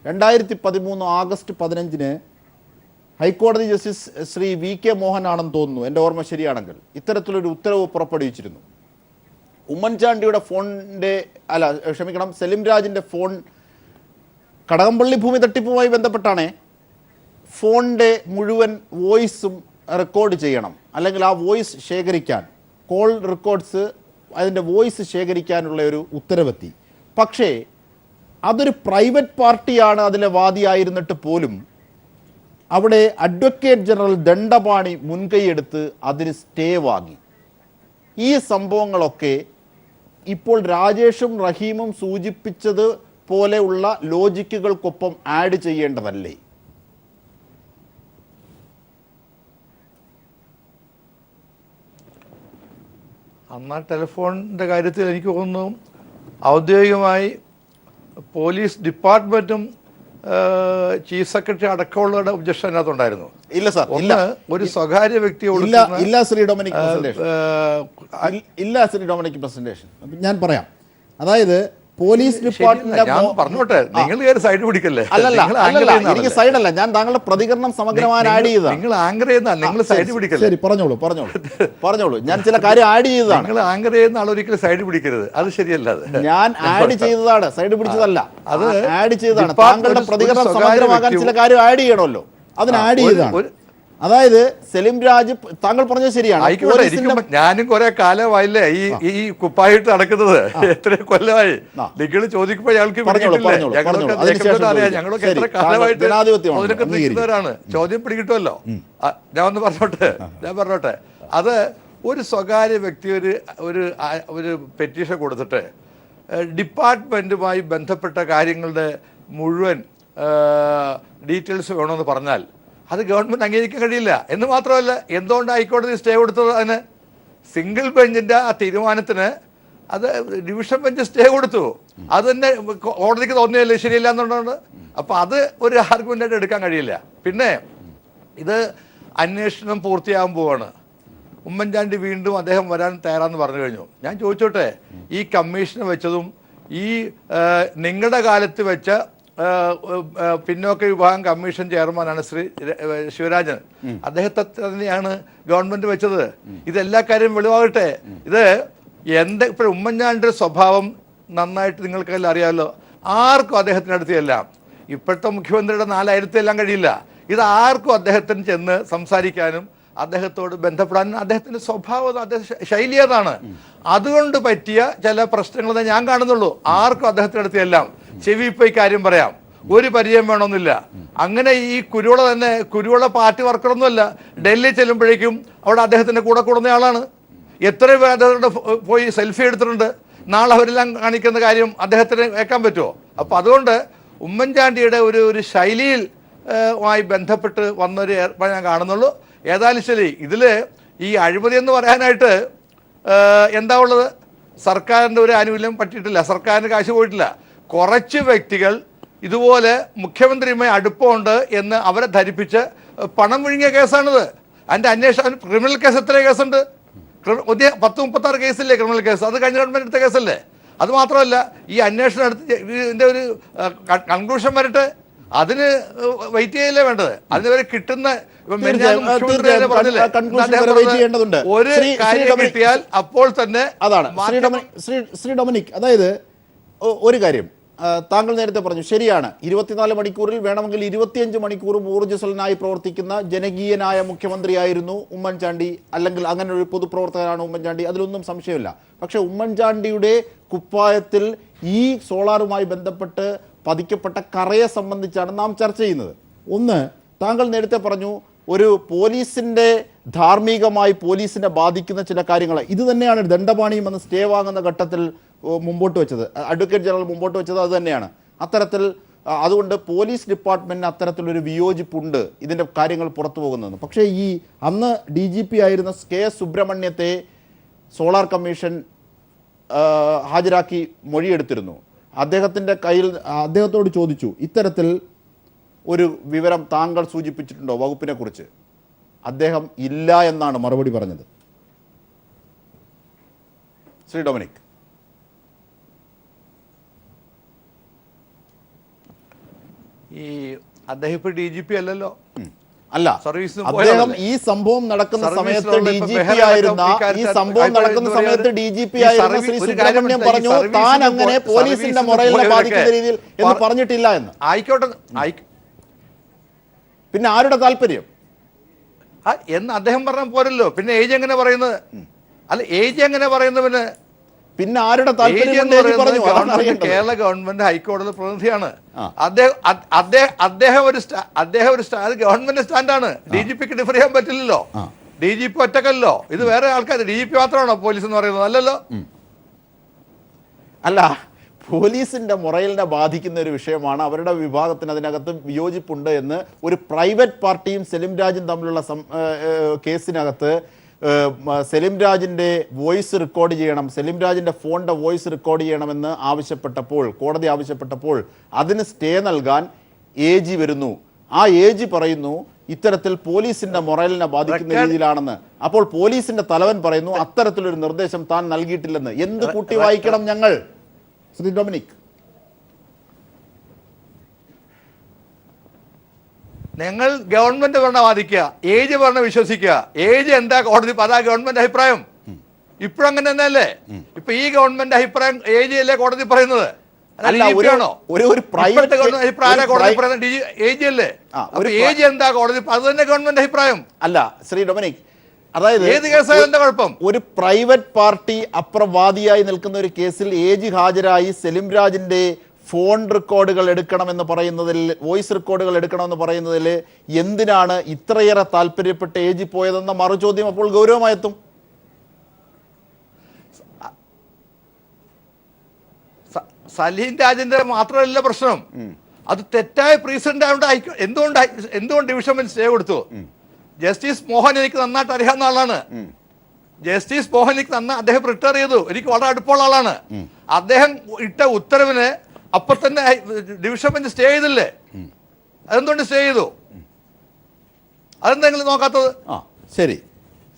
2013 ആഗസ്റ്റ് 15 ഹൈക്കോടതി ജസ്റ്റിസ് ശ്രീ VK മോഹനാണെന്ന് തോന്നുന്നു, എൻ്റെ ഓർമ്മ ശരിയാണെങ്കിൽ, ഇത്തരത്തിലൊരു ഉത്തരവ് പുറപ്പെടുവിച്ചിരുന്നു. ഉമ്മൻചാണ്ടിയുടെ സലിം രാജിൻ്റെ ഫോൺ കടകംപള്ളി ഭൂമി തട്ടിപ്പുമായി ബന്ധപ്പെട്ടാണ്. ഫോണിൻ്റെ മുഴുവൻ വോയിസും റെക്കോർഡ് ചെയ്യണം, അല്ലെങ്കിൽ ആ വോയിസ് ശേഖരിക്കാൻ, കോൾ റെക്കോർഡ്സ്, അതിൻ്റെ വോയിസ് ശേഖരിക്കാനുള്ള ഒരു ഉത്തരവെത്തി. പക്ഷേ അതൊരു പ്രൈവറ്റ് പാർട്ടിയാണ് അതിലെ വാദിയായിരുന്നിട്ട് പോലും അവിടെ അഡ്വക്കേറ്റ് ജനറൽ ദണ്ഡപാണി മുൻകൈയെടുത്ത് അതിന് സ്റ്റേ വാങ്ങി. ഈ സംഭവങ്ങളൊക്കെ ഇപ്പോൾ രാജേഷും റഹീമും സൂചിപ്പിച്ചത് പോലെയുള്ള ലോജിക്കുകൾക്കൊപ്പം ആഡ് ചെയ്യേണ്ടതല്ലേ? അന്ന് ടെലിഫോണിൻ്റെ കാര്യത്തിൽ എനിക്ക് തോന്നുന്നു ഔദ്യോഗികമായി പോലീസ് ഡിപ്പാർട്ട്മെൻറ്റും ചീഫ് സെക്രട്ടറി അടക്കമുള്ളവരുടെ ഒബ്ജക്ഷൻ അതിനകത്തുണ്ടായിരുന്നു. ഇല്ല സാർ, ഒരു സ്വകാര്യ വ്യക്തിയോട് ഇല്ല ശ്രീ ഡൊമിനിക് പ്രസന്റേഷൻ ഞാൻ പറയാം. അതായത് പോലീസ് ഡിപ്പാർട്ട്മെന്റ് പറഞ്ഞോട്ടെ, നിങ്ങൾ സൈഡ് പിടിക്കല്ലേ? അല്ലല്ല, എനിക്ക് സൈഡല്ല, ഞാൻ താങ്കളുടെ പ്രതികരണം സമഗ്രമായി ആഡ് ചെയ്തതാണ്. നിങ്ങൾ ആങ്കർ ചെയ്യുന്ന നിങ്ങൾ സൈഡ് പിടിക്കല്ലേ? ശരി, പറഞ്ഞോളൂ. ഞാൻ ചില കാര്യം ആഡ് ചെയ്തതാണ്. നിങ്ങൾ ആങ്കർ ചെയ്യുന്ന ആൾ ഒരിക്കലും സൈഡ് പിടിക്കരുത്, അത് ശരിയല്ല. ഞാൻ ആഡ് ചെയ്തതാണ്, സൈഡ് പിടിച്ചതല്ല. അത് ആഡ് ചെയ്തതാണ്. താങ്കളുടെ പ്രതികരണം സമഗ്രമാകാൻ ചില കാര്യം ആഡ് ചെയ്യണമല്ലോ, അതിന് ആഡ് ചെയ്തതാണ്. അതായത് സലിം രാജ്, താങ്കൾ പറഞ്ഞത് ശരിയാണ്. ഞാനും കുറെ കാലമായില്ലേ ഈ കുപ്പായിട്ട് നടക്കുന്നത്, എത്ര കൊല്ലമായി. നിങ്ങൾ ചോദിക്കുമ്പോ ഞങ്ങൾക്ക് ഞങ്ങളൊക്കെ എത്ര കാലമായിട്ട് ചോദ്യം പിടികിട്ടുമല്ലോ. ഞാൻ പറഞ്ഞോട്ടെ അത് ഒരു സ്വകാര്യ വ്യക്തി ഒരു പെറ്റീഷൻ കൊടുത്തിട്ട് ഡിപ്പാർട്ട്മെന്റുമായി ബന്ധപ്പെട്ട കാര്യങ്ങളുടെ മുഴുവൻ ഡീറ്റെയിൽസ് വേണമെന്ന് പറഞ്ഞാൽ അത് ഗവൺമെന്റ് അംഗീകരിക്കാൻ കഴിയില്ല. എന്ന് മാത്രമല്ല, എന്തുകൊണ്ട് ഹൈക്കോടതി സ്റ്റേ കൊടുത്തത്? അതിന് സിംഗിൾ ബെഞ്ചിന്റെ ആ തീരുമാനത്തിന് അത് ഡിവിഷൻ ബെഞ്ച് സ്റ്റേ കൊടുത്തു. അത് തന്നെ കോടതിക്ക് തോന്നിയല്ലേ ശരിയല്ല എന്നുള്ളത്. അപ്പൊ അത് ഒരു ആർഗ്യുമെന്റായിട്ട് എടുക്കാൻ കഴിയില്ല. പിന്നെ ഇത് അന്വേഷണം പൂർത്തിയാകാൻ പോവാണ്. ഉമ്മൻചാണ്ടി വീണ്ടും അദ്ദേഹം വരാൻ തയ്യാറാന്ന് പറഞ്ഞു കഴിഞ്ഞു. ഞാൻ ചോദിച്ചോട്ടെ, ഈ കമ്മീഷനെ വെച്ചതും ഈ നിങ്ങളുടെ കാലത്ത് വെച്ച പിന്നോക്ക വിഭാഗം കമ്മീഷൻ ചെയർമാനാണ് ശ്രീ ശിവരാജൻ. അദ്ദേഹത്തെ തന്നെയാണ് ഗവൺമെന്റ് വെച്ചത്. ഇതെല്ലാ കാര്യം വെളിവാകട്ടെ. ഇത് ഇപ്പൊ ഉമ്മൻചാണ്ടിയുടെ സ്വഭാവം നന്നായിട്ട് നിങ്ങൾക്കെല്ലാം അറിയാമല്ലോ. ആർക്കും അദ്ദേഹത്തിൻ്റെ അടുത്ത് ചെല്ലാം. ഇപ്പോഴത്തെ മുഖ്യമന്ത്രിയുടെ 4000 എല്ലാം കഴിയില്ല. ഇത് ആർക്കും അദ്ദേഹത്തിന് ചെന്ന് സംസാരിക്കാനും അദ്ദേഹത്തോട് ബന്ധപ്പെടാനും അദ്ദേഹത്തിൻ്റെ സ്വഭാവം, അദ്ദേഹം ശൈലി അതാണ്. അതുകൊണ്ട് പറ്റിയ ചില പ്രശ്നങ്ങൾ ഞാൻ കാണുന്നുള്ളൂ. ആർക്കും അദ്ദേഹത്തിൻ്റെ അടുത്ത് ചെല്ലാം, ചെവി പോയി കാര്യം പറയാം, ഒരു പരിചയം വേണമെന്നില്ല. അങ്ങനെ ഈ കുരുവള പാർട്ടി വർക്കറൊന്നുമല്ല. ഡൽഹി ചെല്ലുമ്പോഴേക്കും അവിടെ അദ്ദേഹത്തിൻ്റെ കൂടെ കൂടുന്ന ആളാണ്. എത്ര പേർ അദ്ദേഹത്തോട് പോയി സെൽഫി എടുത്തിട്ടുണ്ട്. നാളെ അവരെല്ലാം കാണിക്കുന്ന കാര്യം അദ്ദേഹത്തിന് കേൾക്കാൻ പറ്റുമോ? അപ്പോൾ അതുകൊണ്ട് ഉമ്മൻചാണ്ടിയുടെ ഒരു ശൈലിയിൽ മായി ബന്ധപ്പെട്ട് വന്നൊരു ഏർപ്പാട് ഞാൻ കാണുന്നുള്ളൂ. ഏതായാലും ശരി, ഇതിൽ ഈ അഴിമതി എന്ന് പറയാനായിട്ട് എന്താ ഉള്ളത്? സർക്കാരിൻ്റെ ഒരു ആനുകൂല്യം പറ്റിയിട്ടില്ല, സർക്കാരിന് കാശ് പോയിട്ടില്ല. കുറച്ച് വ്യക്തികൾ ഇതുപോലെ മുഖ്യമന്ത്രിയുമായി അടുപ്പമുണ്ട് എന്ന് അവരെ ധരിപ്പിച്ച് പണം വിഴുങ്ങിയ കേസാണിത്. അതിൻ്റെ അന്വേഷണം, ക്രിമിനൽ കേസ് എത്ര കേസുണ്ട്? 10-36 കേസില്ലേ ക്രിമിനൽ കേസ്? അത് കഴിഞ്ഞ ഗവൺമെൻറ് എടുത്ത കേസല്ലേ? അത് മാത്രമല്ല, ഈ അന്വേഷണം എടുത്ത് ഇതിൻ്റെ ഒരു കൺക്ലൂഷൻ വരട്ടെ, അതിന് വെയിറ്റ് ചെയ്യല്ലേ വേണ്ടത്. അതിന് വരെ കിട്ടുന്ന ഒരു കാര്യം കിട്ടിയാൽ അപ്പോൾ തന്നെ അതാണ് ശ്രീ ഡൊമിനിക്. അതായത് ഒരു കാര്യം താങ്കൾ നേരത്തെ പറഞ്ഞു, ശരിയാണ്. 24 മണിക്കൂറിൽ വേണമെങ്കിൽ 25 മണിക്കൂറും ഊർജ്ജസ്വലനായി പ്രവർത്തിക്കുന്ന ജനകീയനായ മുഖ്യമന്ത്രിയായിരുന്നു ഉമ്മൻചാണ്ടി, അല്ലെങ്കിൽ അങ്ങനെ ഒരു പൊതുപ്രവർത്തകനാണ് ഉമ്മൻചാണ്ടി, അതിലൊന്നും സംശയമില്ല. പക്ഷേ ഉമ്മൻചാണ്ടിയുടെ കുപ്പായത്തിൽ ഈ സോളാറുമായി ബന്ധപ്പെട്ട് പതിക്കപ്പെട്ട കറയെ സംബന്ധിച്ചാണ് നാം ചർച്ച ചെയ്യുന്നത്. ഒന്ന്, താങ്കൾ നേരത്തെ പറഞ്ഞു ഒരു പോലീസിൻ്റെ ധാർമ്മികമായി പോലീസിനെ ബാധിക്കുന്ന ചില കാര്യങ്ങൾ. ഇത് തന്നെയാണ് ദണ്ഡപാണിയും എന്ന സ്റ്റേ വാങ്ങുന്ന ഘട്ടത്തിൽ മുമ്പോട്ട് വെച്ചത്, അഡ്വക്കേറ്റ് ജനറൽ മുമ്പോട്ട് വെച്ചത് അത് തന്നെയാണ്. അത്തരത്തിൽ അതുകൊണ്ട് പോലീസ് ഡിപ്പാർട്ട്മെൻറ്റിന് അത്തരത്തിലൊരു വിയോജിപ്പുണ്ട് ഇതിൻ്റെ കാര്യങ്ങൾ പുറത്തു പോകുന്നതെന്ന്. പക്ഷേ ഈ അന്ന് DGP ആയിരുന്ന KS സുബ്രഹ്മണ്യത്തെ സോളാർ കമ്മീഷൻ ഹാജരാക്കി മൊഴിയെടുത്തിരുന്നു. അദ്ദേഹത്തോട് ചോദിച്ചു, ഇത്തരത്തിൽ ഒരു വിവരം താങ്കൾ സൂചിപ്പിച്ചിട്ടുണ്ടോ വകുപ്പിനെ കുറിച്ച്? അദ്ദേഹം ഇല്ല എന്നാണ് മറുപടി പറഞ്ഞത്. ശ്രീ ഡൊമിനിക്. ഈ അദ്ദേഹം ഇപ്പോൾ DGP അല്ലല്ലോ. അല്ല, അദ്ദേഹം ഈ സംഭവം നടക്കുന്ന സമയത്ത് DGP ആയിരുന്ന ശ്രീ സുബ്രഹ്മണ്യം പറഞ്ഞു താൻ അങ്ങനെ പോലീസിന്റെ മൊറലിനെ ബാധിക്കുന്ന രീതിയിൽ എന്ന് പറഞ്ഞിട്ടില്ല എന്ന്. ആയിക്കോട്ടെ, പിന്നെ ആരുടെ താല്പര്യം എന്ന് അദ്ദേഹം പറഞ്ഞ പോരല്ലോ. പിന്നെ ഏജ് എങ്ങനെ പറയുന്നത്? അല്ല, ഏജ് എങ്ങനെ പറയുന്നത്? പിന്നെ ആരുടെ താല്പര്യം? കേരള ഗവൺമെന്റ് ഹൈക്കോടതി പ്രതിനിധിയാണ്. അദ്ദേഹം ഒരു ഗവൺമെന്റ് സ്റ്റാൻഡാണ്. DGPക്ക് ഡിഫർ ചെയ്യാൻ പറ്റില്ലല്ലോ. DGP ഒറ്റക്കല്ലോ, ഇത് വേറെ ആൾക്കാർ. DGP മാത്രമാണോ പോലീസ് എന്ന് പറയുന്നത്? അല്ലല്ലോ. അല്ല, പോലീസിന്റെ മൊറലിനെ ബാധിക്കുന്ന ഒരു വിഷയമാണ്. അവരുടെ വിഭാഗത്തിന് അതിനകത്ത് വിയോജിപ്പുണ്ട് എന്ന് ഒരു പ്രൈവറ്റ് പാർട്ടിയും സെലിം രാജും തമ്മിലുള്ള കേസിനകത്ത് സെലിം രാജിൻ്റെ വോയിസ് റെക്കോർഡ് ചെയ്യണം, സെലിം രാജിൻ്റെ ഫോണിൻ്റെ വോയിസ് റെക്കോർഡ് ചെയ്യണമെന്ന് കോടതി ആവശ്യപ്പെട്ടപ്പോൾ അതിന് സ്റ്റേ നൽകാൻ AG വരുന്നു. ആ AG പറയുന്നു ഇത്തരത്തിൽ പോലീസിന്റെ മൊറലിനെ ബാധിക്കുന്ന രീതിയിലാണെന്ന്. അപ്പോൾ പോലീസിന്റെ തലവൻ പറയുന്നു അത്തരത്തിലൊരു നിർദ്ദേശം താൻ നൽകിയിട്ടില്ലെന്ന്. എന്ത് കൂട്ടി വായിക്കണം ഞങ്ങൾ? ശ്രീ ഡൊമിനിക്. ഞങ്ങൾ ഗവൺമെന്റ് പറഞ്ഞ വാദിക്കുക, ഏജ് പറഞ്ഞ വിശ്വസിക്കുക. ഏജ് എന്താ കോടതി, അതാ ഗവൺമെന്റ് അഭിപ്രായം. ഇപ്പോഴങ്ങനെ തന്നെയല്ലേ? ഇപ്പൊ ഈ ഗവൺമെന്റ് അഭിപ്രായം ഏജ് അല്ലേ കോടതി പറയുന്നത്? ഏജ് എന്താ കോടതി, അത് തന്നെ ഗവൺമെന്റ് അഭിപ്രായം. അല്ല ശ്രീ ഡൊമിനിക്, അതായത് ഏത് കേസാണ് കുഴപ്പം? ഒരു പ്രൈവറ്റ് പാർട്ടി അപ്രവാദിയായി നിൽക്കുന്ന ഒരു കേസിൽ ഏജ് ഹാജരായി സെലിം രാജിന്റെ ഫോൺ റെക്കോർഡുകൾ എടുക്കണമെന്ന് പറയുന്നതിൽ, വോയിസ് റെക്കോർഡുകൾ എടുക്കണമെന്ന് പറയുന്നതിൽ എന്തിനാണ് ഇത്രയേറെ താല്പര്യപ്പെട്ട് ഏജ് പോയതെന്ന മറുചോദ്യം അപ്പോൾ ഗൗരവമായെത്തും. സലീം രാജിന്റെ മാത്രമല്ല പ്രശ്നം, അത് തെറ്റായ പ്രീസിഡന്റ് ആയതുകൊണ്ട് എന്തുകൊണ്ട് ഡിവിഷൻ ബെഞ്ച് സ്റ്റേ കൊടുത്തു? ജസ്റ്റിസ് മോഹൻ എനിക്ക് നന്നായിട്ട് അറിയാവുന്ന ആളാണ്. ജസ്റ്റിസ് മോഹൻ എനിക്ക് അദ്ദേഹം റിട്ടയർ ചെയ്തു, എനിക്ക് വളരെ അടുപ്പമുള്ള ആളാണ്. അദ്ദേഹം ഇട്ട ഉത്തരവിന് അപ്പൊ തന്നെ ഡിവിഷൻ ബെഞ്ച് സ്റ്റേ ചെയ്തില്ലേ? അതെന്തുകൊണ്ട് സ്റ്റേ ചെയ്തു? അതെന്തെങ്കിലും നോക്കാത്തത്? ശരി,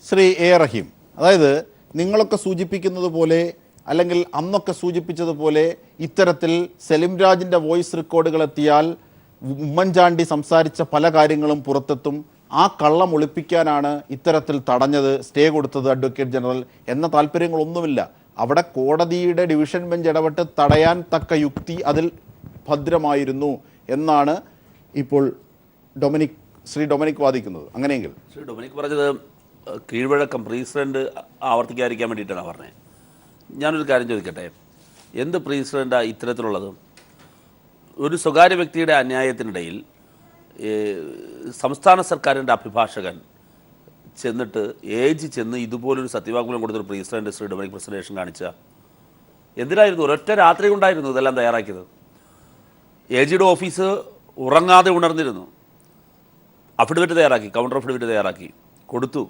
ശ്രീ A. റഹീം, അതായത് നിങ്ങളൊക്കെ സൂചിപ്പിക്കുന്നത് പോലെ അല്ലെങ്കിൽ അന്നൊക്കെ സൂചിപ്പിച്ചതുപോലെ ഇത്തരത്തിൽ സെലിം രാജിൻ്റെ വോയിസ് റെക്കോർഡുകൾ എത്തിയാൽ ഉമ്മൻചാണ്ടി സംസാരിച്ച പല കാര്യങ്ങളും പുറത്തെത്തും. ആ കള്ളം ഒളിപ്പിക്കാനാണ് ഇത്തരത്തിൽ തടഞ്ഞത്, സ്റ്റേ കൊടുത്തത് അഡ്വക്കേറ്റ് ജനറൽ എന്ന താല്പര്യങ്ങളൊന്നുമില്ല. അവിടെ കോടതിയുടെ ഡിവിഷൻ ബെഞ്ച് ഇടപെട്ട് തടയാൻ തക്ക യുക്തി അതിൽ ഭദ്രമായിരുന്നു എന്നാണ് ഇപ്പോൾ ശ്രീ ഡൊമിനിക് വാദിക്കുന്നത്. അങ്ങനെയെങ്കിൽ ശ്രീ ഡൊമിനിക് പറഞ്ഞത് കീഴ്വഴക്കം പ്രീസിഡന്റ് ആവർത്തിക്കാതിരിക്കാൻ വേണ്ടിയിട്ടാണ് പറഞ്ഞത്. ഞാനൊരു കാര്യം ചോദിക്കട്ടെ, എന്ത് പ്രസിഡന്റാണ് ഇത്തരത്തിലുള്ളത്? ഒരു സ്വകാര്യ വ്യക്തിയുടെ അന്യായത്തിനിടയിൽ സംസ്ഥാന സർക്കാരിൻ്റെ അഭിഭാഷകൻ ചെന്നിട്ട് ചെന്ന് ഇതുപോലൊരു സത്യവാങ്മൂലം കൊടുത്തൊരു പ്രസിഡന്റ് ശ്രീ ഡൊമിനിക് പ്രസന്റേഷൻ കാണിച്ച എന്തിനായിരുന്നു? ഒരൊറ്റ രാത്രി കൊണ്ടായിരുന്നു ഇതെല്ലാം തയ്യാറാക്കിയത്. ജിയുടെ ഓഫീസ് ഉറങ്ങാതെ ഉണർന്നിരുന്നു, അഫിഡവിറ്റ് തയ്യാറാക്കി, കൗണ്ടർ അഫിഡവിറ്റ് തയ്യാറാക്കി കൊടുത്തു.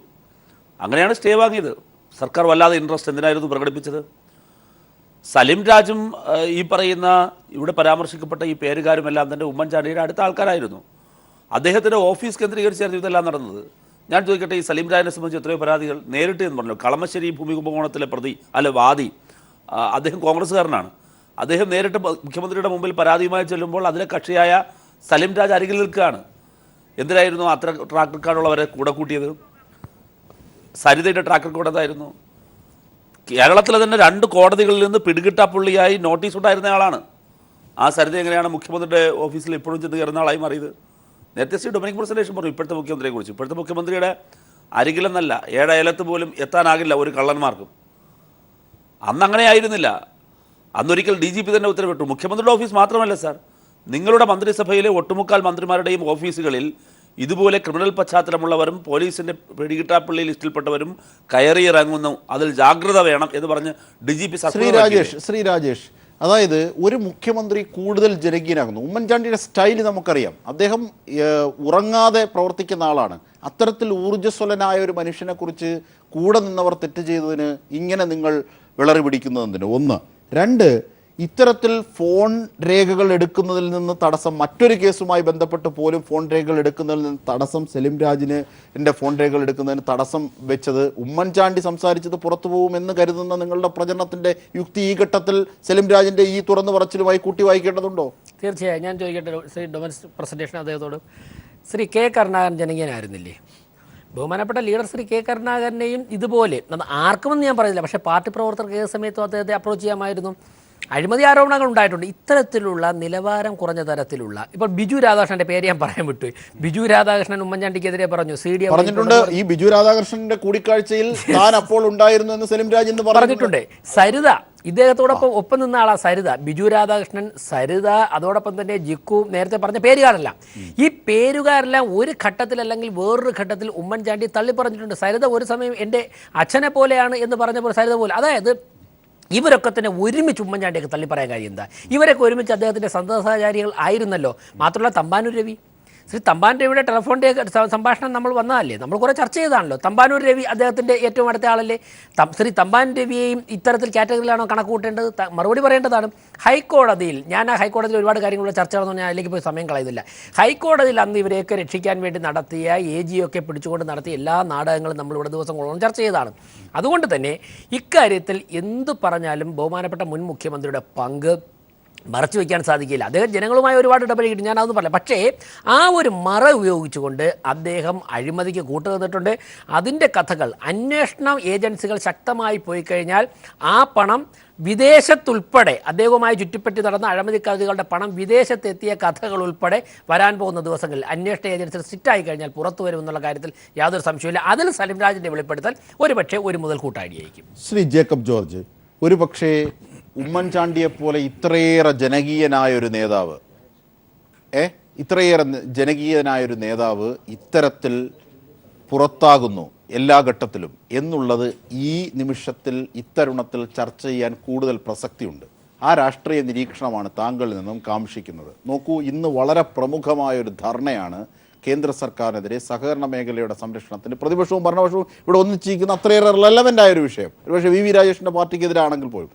അങ്ങനെയാണ് സ്റ്റേ വാങ്ങിയത്. സർക്കാർ വല്ലാതെ ഇൻട്രസ്റ്റ് എന്തിനായിരുന്നു പ്രകടിപ്പിച്ചത്? സലിം രാജും ഈ പറയുന്ന ഇവിടെ പരാമർശിക്കപ്പെട്ട ഈ പേരുകാരുമെല്ലാം തന്നെ ഉമ്മൻചാണ്ടിയുടെ അടുത്ത ആൾക്കാരായിരുന്നു. അദ്ദേഹത്തിൻ്റെ ഓഫീസ് കേന്ദ്രീകരിച്ചായിരുന്നു ഇതെല്ലാം നടന്നത്. ഞാൻ ചോദിക്കട്ടെ, ഈ സലിം രാജിനെ സംബന്ധിച്ച് എത്രയോ പരാതികൾ നേരിട്ട് എന്ന് പറഞ്ഞു. കളമശ്ശേരി ഭൂമി കുംഭകോണത്തിലെ വാദി അദ്ദേഹം കോൺഗ്രസ്സുകാരനാണ്. അദ്ദേഹം നേരിട്ട് മുഖ്യമന്ത്രിയുടെ മുമ്പിൽ പരാതിയുമായി ചെല്ലുമ്പോൾ അതിലെ കക്ഷിയായ സലിം രാജ് അരികിൽ നിൽക്കുകയാണ്. എന്തിനായിരുന്നു അത്ര ട്രാക്ക് റെക്കോർഡുള്ളവരെ കൂടെ കൂട്ടിയത്? സരിതയുടെ ട്രാക്ക് റെക്കോർഡ് എന്തായിരുന്നു? കേരളത്തിലെ തന്നെ 2 കോടതികളിൽ നിന്ന് പിടികിട്ടാപ്പുള്ളിയായി നോട്ടീസ് ഉണ്ടായിരുന്ന ആളാണ്. ആ സരിത എങ്ങനെയാണ് മുഖ്യമന്ത്രിയുടെ ഓഫീസിൽ ഇപ്പോഴും ചെന്ന് കയറുന്ന ആളായി മാറിയത്? നേരത്തെ ശ്രീ ഡൊമിനിക് പ്രസന്റേഷൻ പറഞ്ഞു ഇപ്പോഴത്തെ മുഖ്യമന്ത്രിയെക്കുറിച്ച്. ഇപ്പോഴത്തെ മുഖ്യമന്ത്രിയുടെ അരികിലെന്നല്ല, 7 അയലത്ത് പോലും എത്താനാകില്ല ഒരു കള്ളന്മാർക്കും. അന്ന് അങ്ങനെ ആയിരുന്നില്ല. അന്നൊരിക്കൽ DGP തന്നെ ഉത്തരവിട്ടു. മുഖ്യമന്ത്രിയുടെ ഓഫീസ് മാത്രമല്ല സാർ, നിങ്ങളുടെ മന്ത്രിസഭയിലെ ഒട്ടുമുക്കാൽ മന്ത്രിമാരുടെയും ഓഫീസുകളിൽ ഇതുപോലെ ക്രിമിനൽ പശ്ചാത്തലമുള്ളവരും പോലീസിൻ്റെ പിടികിട്ടാപ്പള്ളി ലിസ്റ്റിൽപ്പെട്ടവരും കയറിയിറങ്ങുന്നു, അതിൽ ജാഗ്രത വേണം എന്ന് പറഞ്ഞ് DGP ശ്രീ രാജേഷ്, അതായത് ഒരു മുഖ്യമന്ത്രി കൂടുതൽ ജനകീയനാകുന്നു. ഉമ്മൻചാണ്ടിയുടെ സ്റ്റൈൽ നമുക്കറിയാം. അദ്ദേഹം ഉറങ്ങാതെ പ്രവർത്തിക്കുന്ന ആളാണ്. അത്തരത്തിൽ ഊർജ്ജസ്വലനായ ഒരു മനുഷ്യനെ കുറിച്ച് കൂടെ നിന്നവർ തെറ്റ് ചെയ്തതിന് ഇങ്ങനെ നിങ്ങൾ വിളറി പിടിക്കുന്നതിന് 1. 2, ഇത്തരത്തിൽ ഫോൺ രേഖകൾ എടുക്കുന്നതിൽ നിന്ന് തടസ്സം, മറ്റൊരു കേസുമായി ബന്ധപ്പെട്ട് പോലും ഫോൺ രേഖകൾ എടുക്കുന്നതിൽ നിന്ന് തടസ്സം, സലിം രാജിൻ്റെ ഫോൺ രേഖകൾ എടുക്കുന്നതിന് തടസ്സം വെച്ചത് ഉമ്മൻചാണ്ടി സംസാരിച്ചത് പുറത്തു പോകുമെന്ന് കരുതുന്ന നിങ്ങളുടെ പ്രചരണത്തിൻ്റെ യുക്തി ഈ ഘട്ടത്തിൽ സലിം രാജിൻ്റെ ഈ തുറന്നു പറച്ചിലുമായി കൂട്ടി വായിക്കേണ്ടതുണ്ടോ? തീർച്ചയായും. ഞാൻ ചോദിക്കട്ടെ ശ്രീ ഡൊമിനിക് പ്രസന്റേഷൻ അദ്ദേഹത്തോട്, ശ്രീ കെ കരുണാകരൻ ജനകീയനായിരുന്നില്ലേ? ബഹുമാനപ്പെട്ട ലീഡർ ശ്രീ കെ കരുണാകരനെയും ഇതുപോലെ ആർക്കുമെന്ന് ഞാൻ പറയുന്നില്ല, പക്ഷേ പാർട്ടി പ്രവർത്തകർക്ക് ഏത് സമയത്തും അദ്ദേഹത്തെ അപ്രോച്ച് ചെയ്യാമായിരുന്നു. അഴിമതി ആരോപണങ്ങൾ ഉണ്ടായിട്ടുണ്ട്. ഇത്തരത്തിലുള്ള നിലവാരം കുറഞ്ഞ തരത്തിലുള്ള, ഇപ്പോൾ ബിജു രാധാകൃഷ്ണന്റെ പേര് ഞാൻ പറയാൻ വിട്ടു. ബിജു രാധാകൃഷ്ണൻ ഉമ്മൻചാണ്ടിക്കെതിരെ പറഞ്ഞു, CDM പറഞ്ഞിട്ടുണ്ട്. ഈ ബിജു രാധാകൃഷ്ണന്റെ കൂടിക്കാഴ്ചയിൽ താൻ അപ്പോൾ ഉണ്ടായിരുന്നു എന്ന് സലിം രാജ് എന്ന് പറഞ്ഞിട്ടുണ്ട്. സരിത ഇദ്ദേഹത്തോടൊപ്പം ഒപ്പം നിന്ന ആളാ സരിത. ബിജു രാധാകൃഷ്ണൻ, സരിത, അതോടൊപ്പം തന്നെ ജിക്കു, നേരത്തെ പറഞ്ഞ പേരുകാരെല്ലാം, ഈ പേരുകാരെല്ലാം ഒരു ഘട്ടത്തിൽ അല്ലെങ്കിൽ വേറൊരു ഘട്ടത്തിൽ ഉമ്മൻചാണ്ടി തള്ളി പറഞ്ഞിട്ടുണ്ട്. സരിത ഒരു സമയം എൻ്റെ അച്ഛനെ പോലെയാണ് എന്ന് പറഞ്ഞപ്പോൾ സരിത പോലെ, അതായത് ഇവരൊക്കെ തന്നെ ഒരുമിച്ച് ഉമ്മൻചാണ്ടിയൊക്കെ തള്ളി പറയാൻ കാര്യം എന്താ? ഇവരൊക്കെ ഒരുമിച്ച് അദ്ദേഹത്തിൻ്റെ സന്തതസഹചാരികൾ ആയിരുന്നല്ലോ. മാത്രമല്ല തമ്പാനൂർ രവി, ശ്രീ തമ്പാനൂർ രവിയുടെ ടെലിഫോണിൻ്റെ സംഭാഷണം നമ്മൾ വന്നതല്ലേ, നമ്മൾ കുറേ ചർച്ച ചെയ്തതാണല്ലോ. തമ്പാനൂർ രവി അദ്ദേഹത്തിൻ്റെ ഏറ്റവും അടുത്ത ആളല്ലേ. ശ്രീ തമ്പാനൂർ രവിയെയും ഇത്തരത്തിൽ കാറ്റഗറിയിലാണോ കണക്ക് കൂട്ടേണ്ടത്? മറുപടി പറയേണ്ടതാണ്. ഹൈക്കോടതിയിൽ, ഞാൻ ആ ഹൈക്കോടതിയിൽ ഒരുപാട് കാര്യങ്ങളുടെ ചർച്ച നടന്നു, ഞാൻ അതിലേക്ക് പോയി സമയം കളയുന്നില്ല. ഹൈക്കോടതിയിൽ അന്ന് ഇവരെയൊക്കെ രക്ഷിക്കാൻ വേണ്ടി നടത്തിയ AGയൊക്കെ പിടിച്ചുകൊണ്ട് നടത്തിയ എല്ലാ നാടകങ്ങളും നമ്മളിവിടെ ദിവസങ്ങളോളം ചർച്ച ചെയ്തതാണ്. അതുകൊണ്ട് തന്നെ ഇക്കാര്യത്തിൽ എന്തു പറഞ്ഞാലും ബഹുമാനപ്പെട്ട മുൻ മുഖ്യമന്ത്രിയുടെ പങ്ക് മറച്ചു വയ്ക്കാൻ സാധിക്കില്ല. അദ്ദേഹം ജനങ്ങളുമായി ഒരുപാട് ഇടപെടിയിട്ട് ഞാനതൊന്നും പറയാം. പക്ഷേ ആ ഒരു മറ ഉപയോഗിച്ചുകൊണ്ട് അദ്ദേഹം അഴിമതിക്ക് കൂട്ടുനിന്നിട്ടുണ്ട്. അതിൻ്റെ കഥകൾ അന്വേഷണ ഏജൻസികൾ ശക്തമായി പോയി കഴിഞ്ഞാൽ ആ പണം വിദേശത്തുൾപ്പെടെ അദ്ദേഹവുമായി ചുറ്റിപ്പറ്റി നടന്ന അഴിമതി കഥകളുടെ പണം വിദേശത്തെത്തിയ കഥകൾ ഉൾപ്പെടെ വരാൻ പോകുന്ന ദിവസങ്ങളിൽ അന്വേഷണ ഏജൻസികൾ സ്ട്രിക്റ്റായി കഴിഞ്ഞാൽ പുറത്തു വരുമെന്നുള്ള കാര്യത്തിൽ യാതൊരു സംശയമില്ല. അതിൽ സലിം രാജിൻ്റെ വെളിപ്പെടുത്തൽ ഒരുപക്ഷെ ഒരു മുതൽ കൂട്ടായിടിയായിരിക്കും. ശ്രീ ജേക്കബ് ജോർജ്, ഒരു പക്ഷേ ഉമ്മൻചാണ്ടിയെപ്പോലെ ഇത്രയേറെ ജനകീയനായൊരു നേതാവ് ഇത്തരത്തിൽ പുറത്താകുന്നു എല്ലാ ഘട്ടത്തിലും എന്നുള്ളത് ഈ നിമിഷത്തിൽ ഇത്തരുണത്തിൽ ചർച്ച ചെയ്യാൻ കൂടുതൽ പ്രസക്തിയുണ്ട്. ആ രാഷ്ട്രീയ നിരീക്ഷണമാണ് താങ്കളിൽ നിന്നും കാംക്ഷിക്കുന്നത്. നോക്കൂ, ഇന്ന് വളരെ പ്രമുഖമായൊരു ധർണയാണ് കേന്ദ്ര സർക്കാരിനെതിരെ സഹകരണ മേഖലയുടെ സംരക്ഷണത്തിന് പ്രതിപക്ഷവും ഭരണപക്ഷവും ഇവിടെ ഒന്നിച്ചിരിക്കുന്ന അത്രയേറെ റെലവൻ്റ് ആയൊരു വിഷയം. ഒരുപക്ഷെ VV രാജേഷിൻ്റെ പാർട്ടിക്കെതിരാണെങ്കിൽ പോലും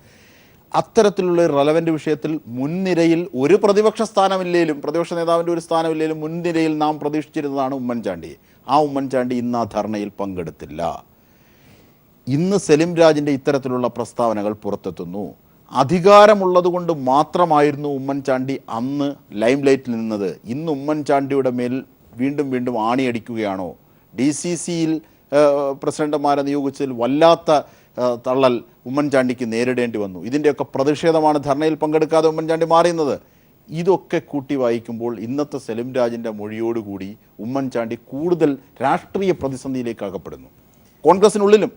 അത്തരത്തിലുള്ള റെലവൻ്റ് വിഷയത്തിൽ മുൻനിരയിൽ ഒരു പ്രതിപക്ഷ സ്ഥാനമില്ലെങ്കിലും, പ്രതിപക്ഷ നേതാവിൻ്റെ ഒരു സ്ഥാനമില്ലെങ്കിലും മുൻനിരയിൽ നാം പ്രതീക്ഷിച്ചിരുന്നതാണ് ഉമ്മൻചാണ്ടിയെ. ആ ഉമ്മൻചാണ്ടി ഇന്ന് ആ ധർണയിൽ പങ്കെടുത്തില്ല. ഇന്ന് സലിം രാജിൻ്റെ ഇത്തരത്തിലുള്ള പ്രസ്താവനകൾ പുറത്തെത്തുന്നു. അധികാരമുള്ളത് കൊണ്ട് മാത്രമായിരുന്നു ഉമ്മൻചാണ്ടി അന്ന് ലൈം ലൈറ്റിൽ നിന്നത്. ഇന്ന് ഉമ്മൻചാണ്ടിയുടെ മേൽ വീണ്ടും വീണ്ടും ആണിയടിക്കുകയാണോ? DCCയിൽ പ്രസിഡന്റുമാരെ നിയോഗിച്ചതിൽ വല്ലാത്ത തള്ളൽ ഉമ്മൻചാണ്ടിക്ക് നേരിടേണ്ടി വന്നു. ഇതിൻ്റെയൊക്കെ പ്രതിഷേധമാണ് ധർണയിൽ പങ്കെടുക്കാതെ ഉമ്മൻചാണ്ടി മാറിയുന്നത്. ഇതൊക്കെ കൂട്ടി വായിക്കുമ്പോൾ ഇന്നത്തെ സലിം രാജിൻ്റെ മൊഴിയോടുകൂടി ഉമ്മൻചാണ്ടി കൂടുതൽ രാഷ്ട്രീയ പ്രതിസന്ധിയിലേക്ക് അകപ്പെടുന്നു, കോൺഗ്രസിനുള്ളിലും.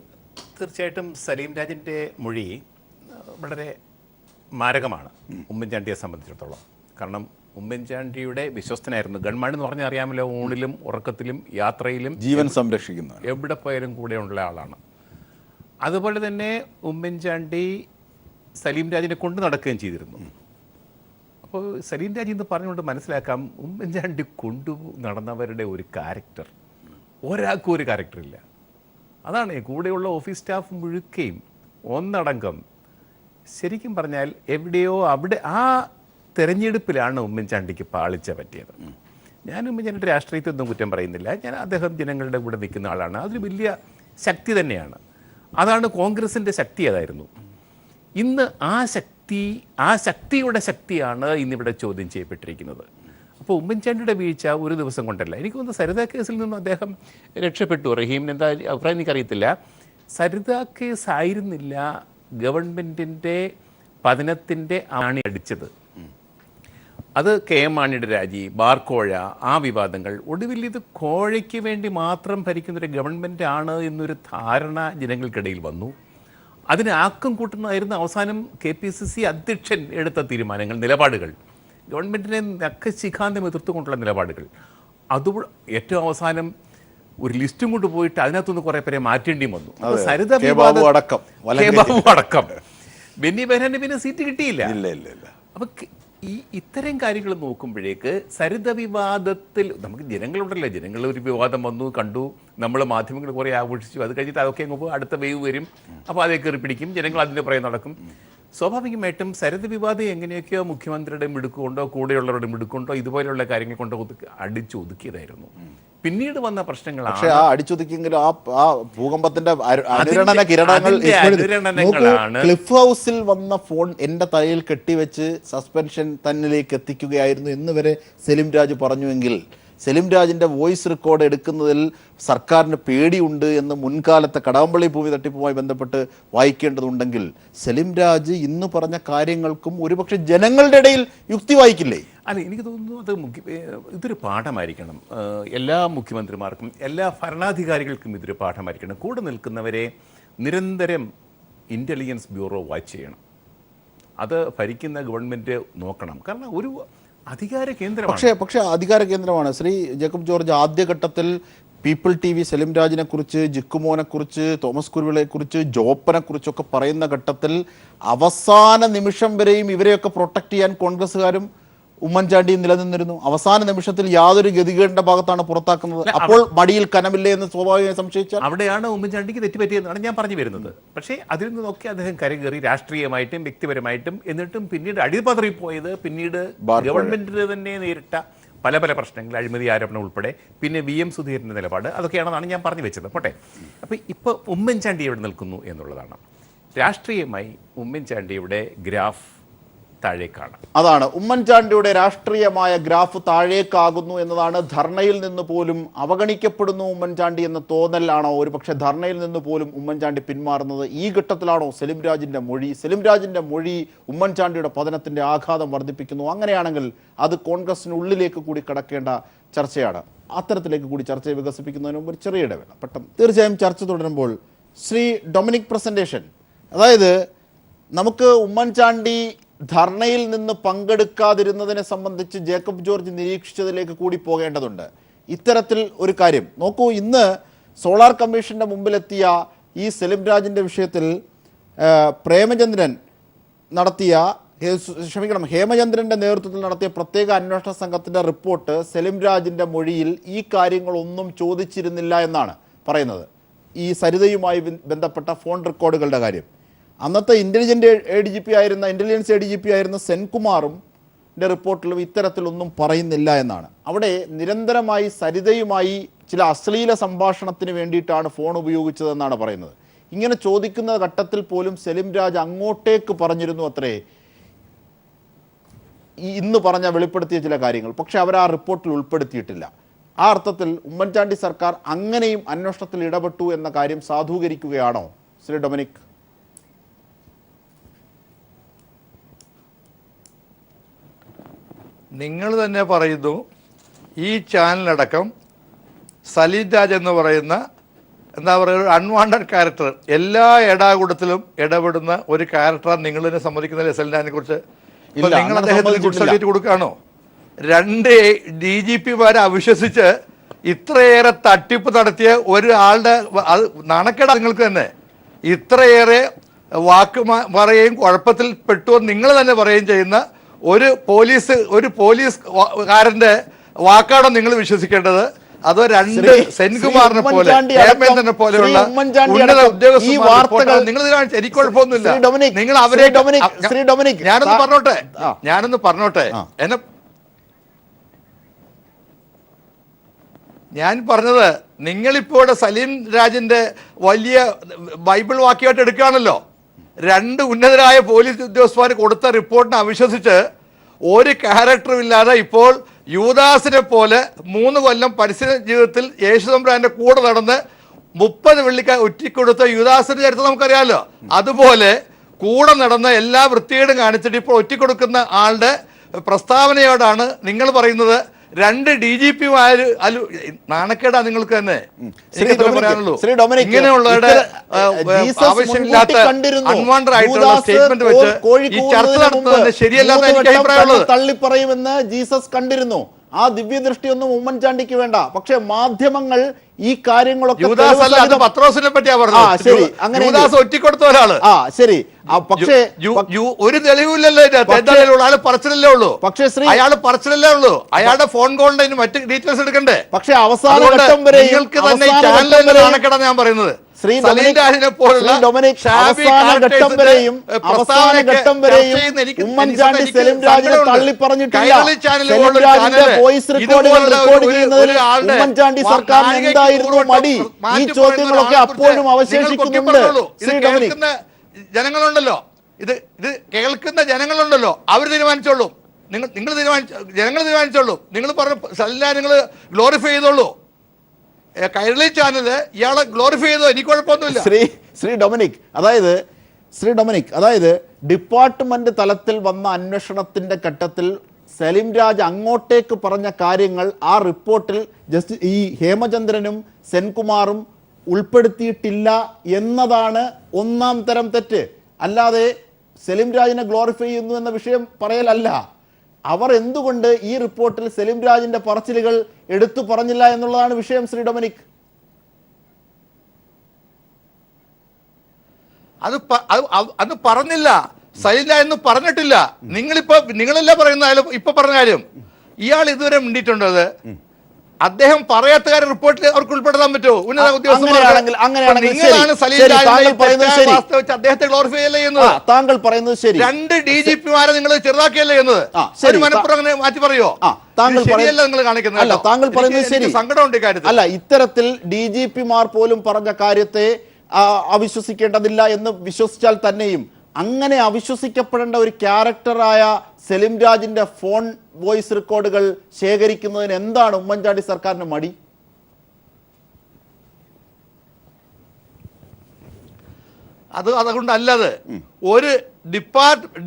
തീർച്ചയായിട്ടും സലീം രാജിൻ്റെ മൊഴി വളരെ മാരകമാണ് ഉമ്മൻചാണ്ടിയെ സംബന്ധിച്ചിടത്തോളം. കാരണം ഉമ്മൻചാണ്ടിയുടെ വിശ്വസ്തനായിരുന്നു. ഗൺമാൻ എന്ന് പറഞ്ഞാൽ അറിയാമല്ലോ, ഊണിലും ഉറക്കത്തിലും യാത്രയിലും ജീവൻ സംരക്ഷിക്കുന്ന, എവിടെ പോയാലും കൂടെയുള്ള ആളാണ്. അതുപോലെ തന്നെ ഉമ്മൻചാണ്ടി സലീം രാജിനെ കൊണ്ട് നടക്കുകയും ചെയ്തിരുന്നു. അപ്പോൾ സലീം രാജി എന്ന് പറഞ്ഞുകൊണ്ട് മനസ്സിലാക്കാം, ഉമ്മൻചാണ്ടി കൊണ്ടു നടന്നവരുടെ ഒരു ക്യാരക്ടർ ഒരാൾക്കും ഒരു ക്യാരക്ടറില്ല. അതാണ് കൂടെയുള്ള ഓഫീസ് സ്റ്റാഫ് മുഴുക്കുകയും ഒന്നടങ്കം. ശരിക്കും പറഞ്ഞാൽ എവിടെയോ അവിടെ ആ തെരഞ്ഞെടുപ്പിലാണ് ഉമ്മൻചാണ്ടിക്ക് പാളിച്ച പറ്റിയത്. ഞാൻ ഉമ്മൻചാണ്ടിയുടെ രാഷ്ട്രീയത്തെ ഒന്നും കുറ്റം പറയുന്നില്ല. അദ്ദേഹം ജനങ്ങളുടെ കൂടെ നിൽക്കുന്ന ആളാണ്. അതൊരു വലിയ ശക്തി തന്നെയാണ്. അതാണ് കോൺഗ്രസിൻ്റെ ശക്തി, അതായിരുന്നു. ഇന്ന് ആ ശക്തിയുടെ ശക്തിയാണ് ഇന്നിവിടെ ചോദ്യം ചെയ്യപ്പെട്ടിരിക്കുന്നത്. അപ്പോൾ ഉമ്മൻചാണ്ടിയുടെ വീഴ്ച ഒരു ദിവസം കൊണ്ടല്ല. എനിക്ക് തോന്നുന്നു സരിത കേസിൽ നിന്നും അദ്ദേഹം രക്ഷപ്പെട്ടു. റഹീമിന് എന്താ അഭിപ്രായം എനിക്കറിയത്തില്ല. സരിത കേസ് ആയിരുന്നില്ല ഗവൺമെൻറ്റിൻ്റെ പതനത്തിൻ്റെ ആണി അടിച്ചത്. അത് കെ എം മാണിയുടെ രാജി, ബാർക്കോഴ, ആ വിവാദങ്ങൾ, ഒടുവിൽ ഇത് കോഴയ്ക്ക് വേണ്ടി മാത്രം ഭരിക്കുന്നൊരു ഗവൺമെൻറ് ആണ് എന്നൊരു ധാരണ ജനങ്ങൾക്കിടയിൽ വന്നു. അതിന് ആക്കം കൂട്ടുന്നതായിരുന്നു അവസാനം KPCC അധ്യക്ഷൻ എടുത്ത തീരുമാനങ്ങൾ, നിലപാടുകൾ, ഗവൺമെൻറ്റിനെ നഖശിഖാന്തം എതിർത്തുകൊണ്ടുള്ള നിലപാടുകൾ. അത് ഏറ്റവും അവസാനം ഒരു ലിസ്റ്റും കൊണ്ട് പോയിട്ട് അതിനകത്തുനിന്ന് കുറേ പേരെ മാറ്റേണ്ടിയും വന്നു. സരിത അടക്കം ബെന്നി ബെഹ്നാന് പിന്നെ സീറ്റ് കിട്ടിയില്ല. അപ്പം ഇത്തരം കാര്യങ്ങൾ നോക്കുമ്പോഴേക്ക് സരിത വിവാദത്തിൽ നമുക്ക് ജനങ്ങളുണ്ടല്ലോ, ജനങ്ങൾ ഒരു വിവാദം വന്നു കണ്ടു, നമ്മൾ മാധ്യമങ്ങൾ കുറേ ആഘോഷിച്ചു, അത് കഴിഞ്ഞിട്ട് അതൊക്കെ അങ്ങ് പോകും, അടുത്ത വേവ് വരും, അപ്പോൾ അതേ കയറി പിടിക്കും, ജനങ്ങൾ അതിൻ്റെ പുറകെ നടക്കും. സ്വാഭാവികമായിട്ടും സരിത വിവാദം എങ്ങനെയൊക്കെയോ മുഖ്യമന്ത്രിയുടെ മിടുക്കുകൊണ്ടോ കൂടെയുള്ളവരുടെ മിടുക്കുകൊണ്ടോ ഇതുപോലെയുള്ള കാര്യങ്ങൾ കൊണ്ട് അടിച്ചൊതുക്കിയതായിരുന്നു. പിന്നീട് വന്ന പ്രശ്നങ്ങളാണ്. പക്ഷേ ആ അടിച്ചൊതുക്കിയെങ്കിലും ആ ഭൂകമ്പത്തിന്റെ അനുരണന കിരണങ്ങൾ ക്ലിഫ് ഹൗസിൽ വന്ന ഫോൺ എന്റെ തലയിൽ കെട്ടിവെച്ച് സസ്പെൻഷൻ തന്നിലേക്ക് എത്തിക്കുകയായിരുന്നു എന്ന് വരെ സലിം രാജ് പറഞ്ഞുവെങ്കിൽ സലിം രാജിന്റെ വോയിസ് റെക്കോർഡ് എടുക്കുന്നതിൽ സർക്കാരിന് പേടിയുണ്ട് എന്ന് മുൻകാലത്തെ കടകംപള്ളി ഭൂമി തട്ടിപ്പുമായി ബന്ധപ്പെട്ട് വായിക്കേണ്ടതുണ്ടെങ്കിൽ സലിം രാജ് ഇന്ന് പറഞ്ഞ കാര്യങ്ങൾക്കും ഒരുപക്ഷെ ജനങ്ങളുടെ ഇടയിൽ യുക്തി വായിക്കില്ലേ? അല്ല, എനിക്ക് തോന്നുന്നു അത് ഇതൊരു പാഠമായിരിക്കണം എല്ലാ മുഖ്യമന്ത്രിമാർക്കും, എല്ലാ ഭരണാധികാരികൾക്കും ഇതൊരു പാഠമായിരിക്കണം. കൂടെ നിൽക്കുന്നവരെ നിരന്തരം ഇൻ്റലിജൻസ് ബ്യൂറോ വാച്ച് ചെയ്യണം. അത് ഭരിക്കുന്ന ഗവൺമെൻറ് നോക്കണം. കാരണം ഒരു അധികാര കേന്ദ്രമാണ്. പക്ഷേ അധികാര കേന്ദ്രമാണ്. ശ്രീ ജേക്കബ് ജോർജ് ആദ്യഘട്ടത്തിൽ പീപ്പിൾ TV സലിം രാജിനെ കുറിച്ച്, ജിക്കുമോനെ കുറിച്ച്, തോമസ് കുരുവിളയെ കുറിച്ച്, ജോപ്പനെ കുറിച്ചൊക്കെ പറയുന്ന ഘട്ടത്തിൽ അവസാന നിമിഷം വരെയും ഇവരെയൊക്കെ പ്രൊട്ടക്ട് ചെയ്യാൻ കോൺഗ്രസ്സുകാരും ഉമ്മൻചാണ്ടിയും നിലനിന്നിരുന്നു. അവസാന നിമിഷത്തിൽ യാതൊരു ഗതികേടിന്റെ ഭാഗത്താണ് പുറത്താക്കുന്നത്. അപ്പോൾ മടിയിൽ കനമില്ലേ എന്ന് സ്വാഭാവികമായി സംശയിച്ചാൽ അവിടെയാണ് ഉമ്മൻചാണ്ടിക്ക് തെറ്റുപറ്റിയെന്നാണ് ഞാൻ പറഞ്ഞു വരുന്നത്. പക്ഷേ അതിൽ നിന്നൊക്കെ അദ്ദേഹം കരകയറി രാഷ്ട്രീയമായിട്ടും വ്യക്തിപരമായിട്ടും, എന്നിട്ടും പിന്നീട് അടിപതറിപ്പോയത് പിന്നീട് ഗവൺമെന്റിന് തന്നെ നേരിട്ട പല പല പ്രശ്നങ്ങൾ, അഴിമതി ആരോപണം ഉൾപ്പെടെ, പിന്നെ VM സുധീരൻ്റെ നിലപാട്, അതൊക്കെയാണെന്നാണ് ഞാൻ പറഞ്ഞു വെച്ചത്. പോട്ടെ, അപ്പോൾ ഇപ്പോൾ ഉമ്മൻചാണ്ടി എവിടെ നിൽക്കുന്നു എന്നുള്ളതാണ്. രാഷ്ട്രീയമായി ഉമ്മൻചാണ്ടിയുടെ ഗ്രാഫ് താഴേക്കാണ്. അതാണ് ഉമ്മൻചാണ്ടിയുടെ രാഷ്ട്രീയമായ ഗ്രാഫ് താഴേക്കാകുന്നു എന്നതാണ്. ധർണയിൽ നിന്ന് പോലും അവഗണിക്കപ്പെടുന്നു ഉമ്മൻചാണ്ടി എന്ന തോന്നലാണോ ഒരുപക്ഷെ ധർണയിൽ നിന്ന് പോലും ഉമ്മൻചാണ്ടി പിന്മാറുന്നത്? ഈ ഘട്ടത്തിലാണോ സലിം രാജിൻ്റെ മൊഴി? സലിം രാജിൻ്റെ മൊഴി ഉമ്മൻചാണ്ടിയുടെ പതനത്തിൻ്റെ ആഘാതം വർദ്ധിപ്പിക്കുന്നു. അങ്ങനെയാണെങ്കിൽ അത് കോൺഗ്രസിനുള്ളിലേക്ക് കൂടി കടക്കേണ്ട ചർച്ചയാണ്. അത്തരത്തിലേക്ക് കൂടി ചർച്ചയെ വികസിപ്പിക്കുന്നതിന് മുമ്പ് ഒരു ചെറിയ ഇടവേള. പെട്ടെന്ന് തീർച്ചയായും ചർച്ച തുടരുമ്പോൾ ശ്രീ ഡൊമിനിക് പ്രസന്റേഷൻ, അതായത് നമുക്ക് ഉമ്മൻചാണ്ടി ധർണയിൽ നിന്ന് പങ്കെടുക്കാതിരുന്നതിനെ സംബന്ധിച്ച് ജേക്കബ് ജോർജ് നിരീക്ഷിച്ചതിലേക്ക് കൂടി പോകേണ്ടതുണ്ട്. ഇത്തരത്തിൽ ഒരു കാര്യം നോക്കൂ, ഇന്ന് സോളാർ കമ്മീഷന്റെ മുമ്പിലെത്തിയ ഈ സലിം രാജിൻ്റെ വിഷയത്തിൽ ഹേമചന്ദ്രന്റെ നേതൃത്വത്തിൽ നടത്തിയ പ്രത്യേക അന്വേഷണ സംഘത്തിന്റെ റിപ്പോർട്ട് സലിം രാജിൻ്റെ മൊഴിയിൽ ഈ കാര്യങ്ങളൊന്നും ചോദിച്ചിരുന്നില്ല എന്നാണ് പറയുന്നത്. ഈ സരിതയുമായി ബന്ധപ്പെട്ട ഫോൺ റെക്കോർഡുകളുടെ കാര്യം അന്നത്തെ intelligence A D G P ആയിരുന്ന സെൻകുമാറും റിപ്പോർട്ടിലും ഇത്തരത്തിലൊന്നും പറയുന്നില്ല എന്നാണ്. അവിടെ നിരന്തരമായി സരിതയുമായി ചില അശ്ലീല സംഭാഷണത്തിന് വേണ്ടിയിട്ടാണ് ഫോൺ ഉപയോഗിച്ചതെന്നാണ് പറയുന്നത്. ഇങ്ങനെ ചോദിക്കുന്ന ഘട്ടത്തിൽ പോലും സലിം രാജ് അങ്ങോട്ടേക്ക് പറഞ്ഞിരുന്നു അത്രേ ഇന്ന് വെളിപ്പെടുത്തിയ ചില കാര്യങ്ങൾ. പക്ഷെ അവർ ആ റിപ്പോർട്ടിൽ ഉൾപ്പെടുത്തിയിട്ടില്ല. ആ അർത്ഥത്തിൽ ഉമ്മൻചാണ്ടി സർക്കാർ അങ്ങനെയും അന്വേഷണത്തിൽ ഇടപെട്ടു എന്ന കാര്യം സാധൂകരിക്കുകയാണോ ശ്രീ ഡൊമിനിക്? നിങ്ങൾ തന്നെ പറയുന്നു ഈ ചാനലടക്കം സലീം രാജ് എന്ന് പറയുന്ന എന്താ പറയുക ഒരു അൺവാണ്ടഡ് ക്യാരക്ടർ എല്ലാ ഇടാകൂടത്തിലും ഇടപെടുന്ന ഒരു ക്യാരക്ടറാണ് നിങ്ങൾ തന്നെ സമ്മതിക്കുന്നില്ല സലീം രാജിനെ കുറിച്ച്. ഇല്ല, നിങ്ങൾ അങ്ങനെ അദ്ദേഹത്തിന് ഗുഡ് സമ്മതിച്ചിട്ടില്ല. സർട്ടിഫിക്കറ്റ് കൊടുക്കുകയാണോ? 2 DGPമാരെ അവിശ്വസിച്ച് ഇത്രയേറെ തട്ടിപ്പ് നടത്തിയ ഒരാളുടെ അത് നാണക്കേടാ നിങ്ങൾക്ക് തന്നെ. ഇത്രയേറെ പറയുകയും കുഴപ്പത്തിൽ പെട്ടുവെന്ന് നിങ്ങൾ തന്നെ പറയുകയും ചെയ്യുന്ന ഒരു പോലീസുകാരന്റെ വാക്കാണോ നിങ്ങൾ വിശ്വസിക്കേണ്ടത്? അതോ 2 സെൻകുമാറിനെ പോലെ ഹേമേന്ദ്രനെ പോലെയുള്ള ഉന്നത ഉദ്യോഗസ്ഥർ നിങ്ങൾ എനിക്ക് കുഴപ്പമൊന്നുമില്ല. നിങ്ങൾ അവരെ ഞാനൊന്ന് പറഞ്ഞോട്ടെ എന്നെ ഞാൻ പറഞ്ഞത് നിങ്ങളിപ്പോൾ സലീം രാജിന്റെ വലിയ ബൈബിൾ വാക്യമായിട്ട് എടുക്കുകയാണല്ലോ. 2 ഉന്നതരായ പോലീസ് ഉദ്യോഗസ്ഥന്മാർ കൊടുത്ത റിപ്പോർട്ടിനെ അവിശ്വസിച്ച് ഒരു ക്യാരക്ടറും ഇല്ലാതെ ഇപ്പോൾ യൂദാസിനെ പോലെ 3 കൊല്ലം പരിസര ജീവിതത്തിൽ യേശുദമ്പുരാന്റെ കൂടെ നടന്ന് 30 വെള്ളിക്ക ഒറ്റിക്കൊടുത്ത യൂദാസിന്റെ ചരിത്രം നമുക്കറിയാമല്ലോ. അതുപോലെ കൂടെ നടന്ന എല്ലാ വൃത്തികേടും കാണിച്ചിട്ട് ഇപ്പോൾ ഒറ്റിക്കൊടുക്കുന്ന ആളുടെ പ്രസ്താവനയോടാണ് നിങ്ങൾ പറയുന്നത് 2 DGPമാര് നാണക്കേടാ നിങ്ങൾക്ക് തന്നെ. ഇങ്ങനെയുള്ളവരുടെ ആവശ്യമില്ലാത്ത അൺവാണ്ടഡ് ആയിട്ടുള്ള സ്റ്റേറ്റ്മെന്റ് വെച്ച് ഈ ചർച്ച നടത്തുന്നത് ശരിയല്ലാത്ത എനിക്ക് അഭിപ്രായമുള്ളത്. തള്ളിപ്പറയുമെന്ന് ജീസസ് കണ്ടിരുന്നു. ആ ദിവ്യദൃഷ്ടിയൊന്നും ഉമ്മൻചാണ്ടിക്ക് വേണ്ട. പക്ഷെ മാധ്യമങ്ങൾ ഈ കാര്യങ്ങളൊക്കെ പത്രോസിനെ പറ്റിയാ പറഞ്ഞത്. ഒറ്റിക്കൊടുത്ത ഒരാള്. ശരി, പക്ഷേ ഒരു തെളിവില്ലല്ലോ, അയാൾ പറച്ചിലല്ലേ ഉള്ളൂ. പക്ഷേ അയാൾ പറച്ചിലല്ലേ ഉള്ളൂ. അയാളുടെ ഫോൺ കോളിന്റെ മറ്റ് ഡീറ്റെയിൽസ് എടുക്കണ്ടേ? പക്ഷേ അവസാന ഘട്ടം വരെ നിങ്ങൾക്ക് തന്നെ കാണക്കെടാ ഞാൻ പറയുന്നത്. ഉമ്മൻചാണ്ടി സലീം രാജിനെ തള്ളിപ്പറഞ്ഞിട്ടില്ല. വോയിസ് ഉമ്മൻചാണ്ടി സർക്കാരിന് എന്തായിരുന്നു മടി? ഈ ചോദ്യങ്ങളൊക്കെ അപ്പോഴും അവശേഷിക്കുന്നുണ്ട്. ജനങ്ങളുണ്ടല്ലോ, ഇത് കേൾക്കുന്ന ജനങ്ങളുണ്ടല്ലോ, അവർ തീരുമാനിച്ചോളൂ. ജനങ്ങൾ തീരുമാനിച്ചോളൂ. നിങ്ങൾ പറഞ്ഞ സലീം രാജ് നിങ്ങൾ ഗ്ലോറിഫൈ ചെയ്തോളൂ. കൈരളി ചാനല് ഇയാളെ ഗ്ലോറിഫൈ ചെയ്തോ, എനിക്ക് കുഴപ്പമൊന്നുമില്ല. ശ്രീ ഡൊമിനിക്, അതായത് ഡിപ്പാർട്ട്മെന്റ് തലത്തിൽ വന്ന അന്വേഷണത്തിന്റെ ഘട്ടത്തിൽ സലീം രാജ് അങ്ങോട്ടേക്ക് പറഞ്ഞ കാര്യങ്ങൾ ആ റിപ്പോർട്ടിൽ ഈ ഹേമചന്ദ്രനും സെൻകുമാറും ഉൾപ്പെടുത്തിയിട്ടില്ല എന്നതാണ് ഒന്നാം തരം തെറ്റ്. അല്ലാതെ സലീം രാജിനെ ഗ്ലോറിഫൈ ചെയ്യുന്നു എന്ന വിഷയം പറയലല്ല. അവർ എന്തുകൊണ്ട് ഈ റിപ്പോർട്ടിൽ സലീം രാജിന്റെ പറച്ചിലുകൾ എടുത്തു പറഞ്ഞില്ല എന്നുള്ളതാണ് വിഷയം. ശ്രീ ഡൊമിനിക്, അത് പറഞ്ഞില്ല, സലീം രാജ് എന്ന് പറഞ്ഞിട്ടില്ല. നിങ്ങളല്ല പറയുന്ന ഇപ്പൊ പറഞ്ഞ കാര്യം ഇയാൾ ഇതുവരെ മിണ്ടിയിട്ടുണ്ടത്. അദ്ദേഹം പറയാത്ത കാര്യം റിപ്പോർട്ടിൽ അവർക്ക് ഉൾപ്പെടുത്താൻ പറ്റുമോ? ഉന്നത ഉദ്യോഗസ്ഥന്മാരാണെങ്കിൽ അദ്ദേഹത്തെ ഗ്ലോറിഫൈ അല്ലേ ചെയ്യുന്നത്? താങ്കൾ പറയുന്നത് ശരി. 2 DGPമാരെ നിങ്ങൾ ചെറുതാക്കിയല്ലേ ചെയ്യുന്നത്? മനപ്പുറം അങ്ങനെ മാറ്റി പറയോ? ശരിയല്ല നിങ്ങൾ കാണിക്കുന്നത്. അല്ല, താങ്കൾ പറയുന്നത് ശരി. സങ്കടമുണ്ട് കാര്യത്തിൽ. അല്ല, ഇത്തരത്തിൽ DGPമാർ പോലും പറഞ്ഞ കാര്യത്തെ അവിശ്വസിക്കേണ്ടതില്ല എന്ന് വിശ്വസിച്ചാൽ തന്നെയും അങ്ങനെ അവിശ്വസിക്കപ്പെടേണ്ട ഒരു ക്യാരക്ടറായ സലീം രാജിന്റെ ഫോൺ വോയിസ് റെക്കോർഡുകൾ ശേഖരിക്കുന്നതിന് എന്താണ് ഉമ്മൻചാണ്ടി സർക്കാരിന് മടി? അതുകൊണ്ടല്ലത്. ഒരു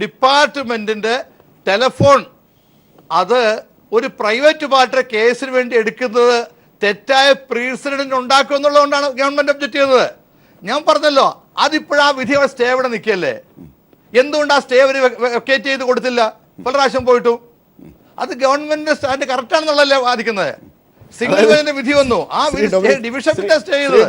ഡിപ്പാർട്ട്മെന്റിന്റെ ടെലഫോൺ അത് ഒരു പ്രൈവറ്റ് പാർട്ടിയുടെ കേസിന് വേണ്ടി എടുക്കുന്നത് തെറ്റായ പ്രീസിഡന്റ് ഉണ്ടാക്കും എന്നുള്ളതുകൊണ്ടാണ് ഗവൺമെന്റ് ഒബ്ജക്ട് ചെയ്തത്. ഞാൻ പറഞ്ഞല്ലോ, അതിപ്പോഴാ വിധി സ്റ്റേ ഇവിടെ നിൽക്കല്ലേ. എന്തുകൊണ്ട് ആ സ്റ്റേ അവർ വെക്കേറ്റ് ചെയ്ത് കൊടുത്തില്ല? പല പ്രാവശ്യം പോയിട്ടു. അത് ഗവൺമെന്റിന്റെ സ്റ്റാൻഡ് കറക്റ്റ് ആണെന്നുള്ളതല്ലേ വാദിക്കുന്നത്. സിംഗിൾ ബെഞ്ചിന്റെ വിധി വന്നു, ആ ഡിവിഷൻ സ്റ്റേ ചെയ്തത്.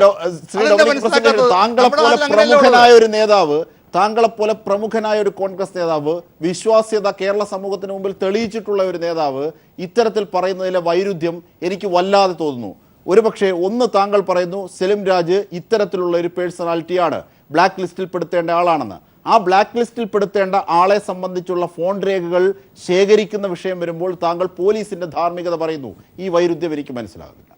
താങ്കളെപ്പോലെ പ്രമുഖനായ ഒരു കോൺഗ്രസ് നേതാവ്, വിശ്വാസ്യത കേരള സമൂഹത്തിന് മുമ്പിൽ തെളിയിച്ചിട്ടുള്ള ഒരു നേതാവ് ഇത്തരത്തിൽ പറയുന്നതിലെ വൈരുദ്ധ്യം എനിക്ക് വല്ലാതെ തോന്നുന്നു. ഒരുപക്ഷെ ഒന്ന് താങ്കൾ പറയുന്നു സലീം രാജ് ഇത്തരത്തിലുള്ള ഒരു പേഴ്സണാലിറ്റിയാണ്, ബ്ലാക്ക് ലിസ്റ്റിൽ പെടുത്തേണ്ട ആളാണെന്ന്. ആ ബ്ലാക്ക് ലിസ്റ്റിൽ പെടുത്തേണ്ട ആളെ സംബന്ധിച്ചുള്ള ഫോൺ രേഖകൾ ശേഖരിക്കുന്ന വിഷയം വരുമ്പോൾ താങ്കൾ പോലീസിന്റെ ധാർമ്മികത പറയുന്നു. ഈ വൈരുദ്ധ്യം എനിക്ക് മനസ്സിലാകുന്നില്ല.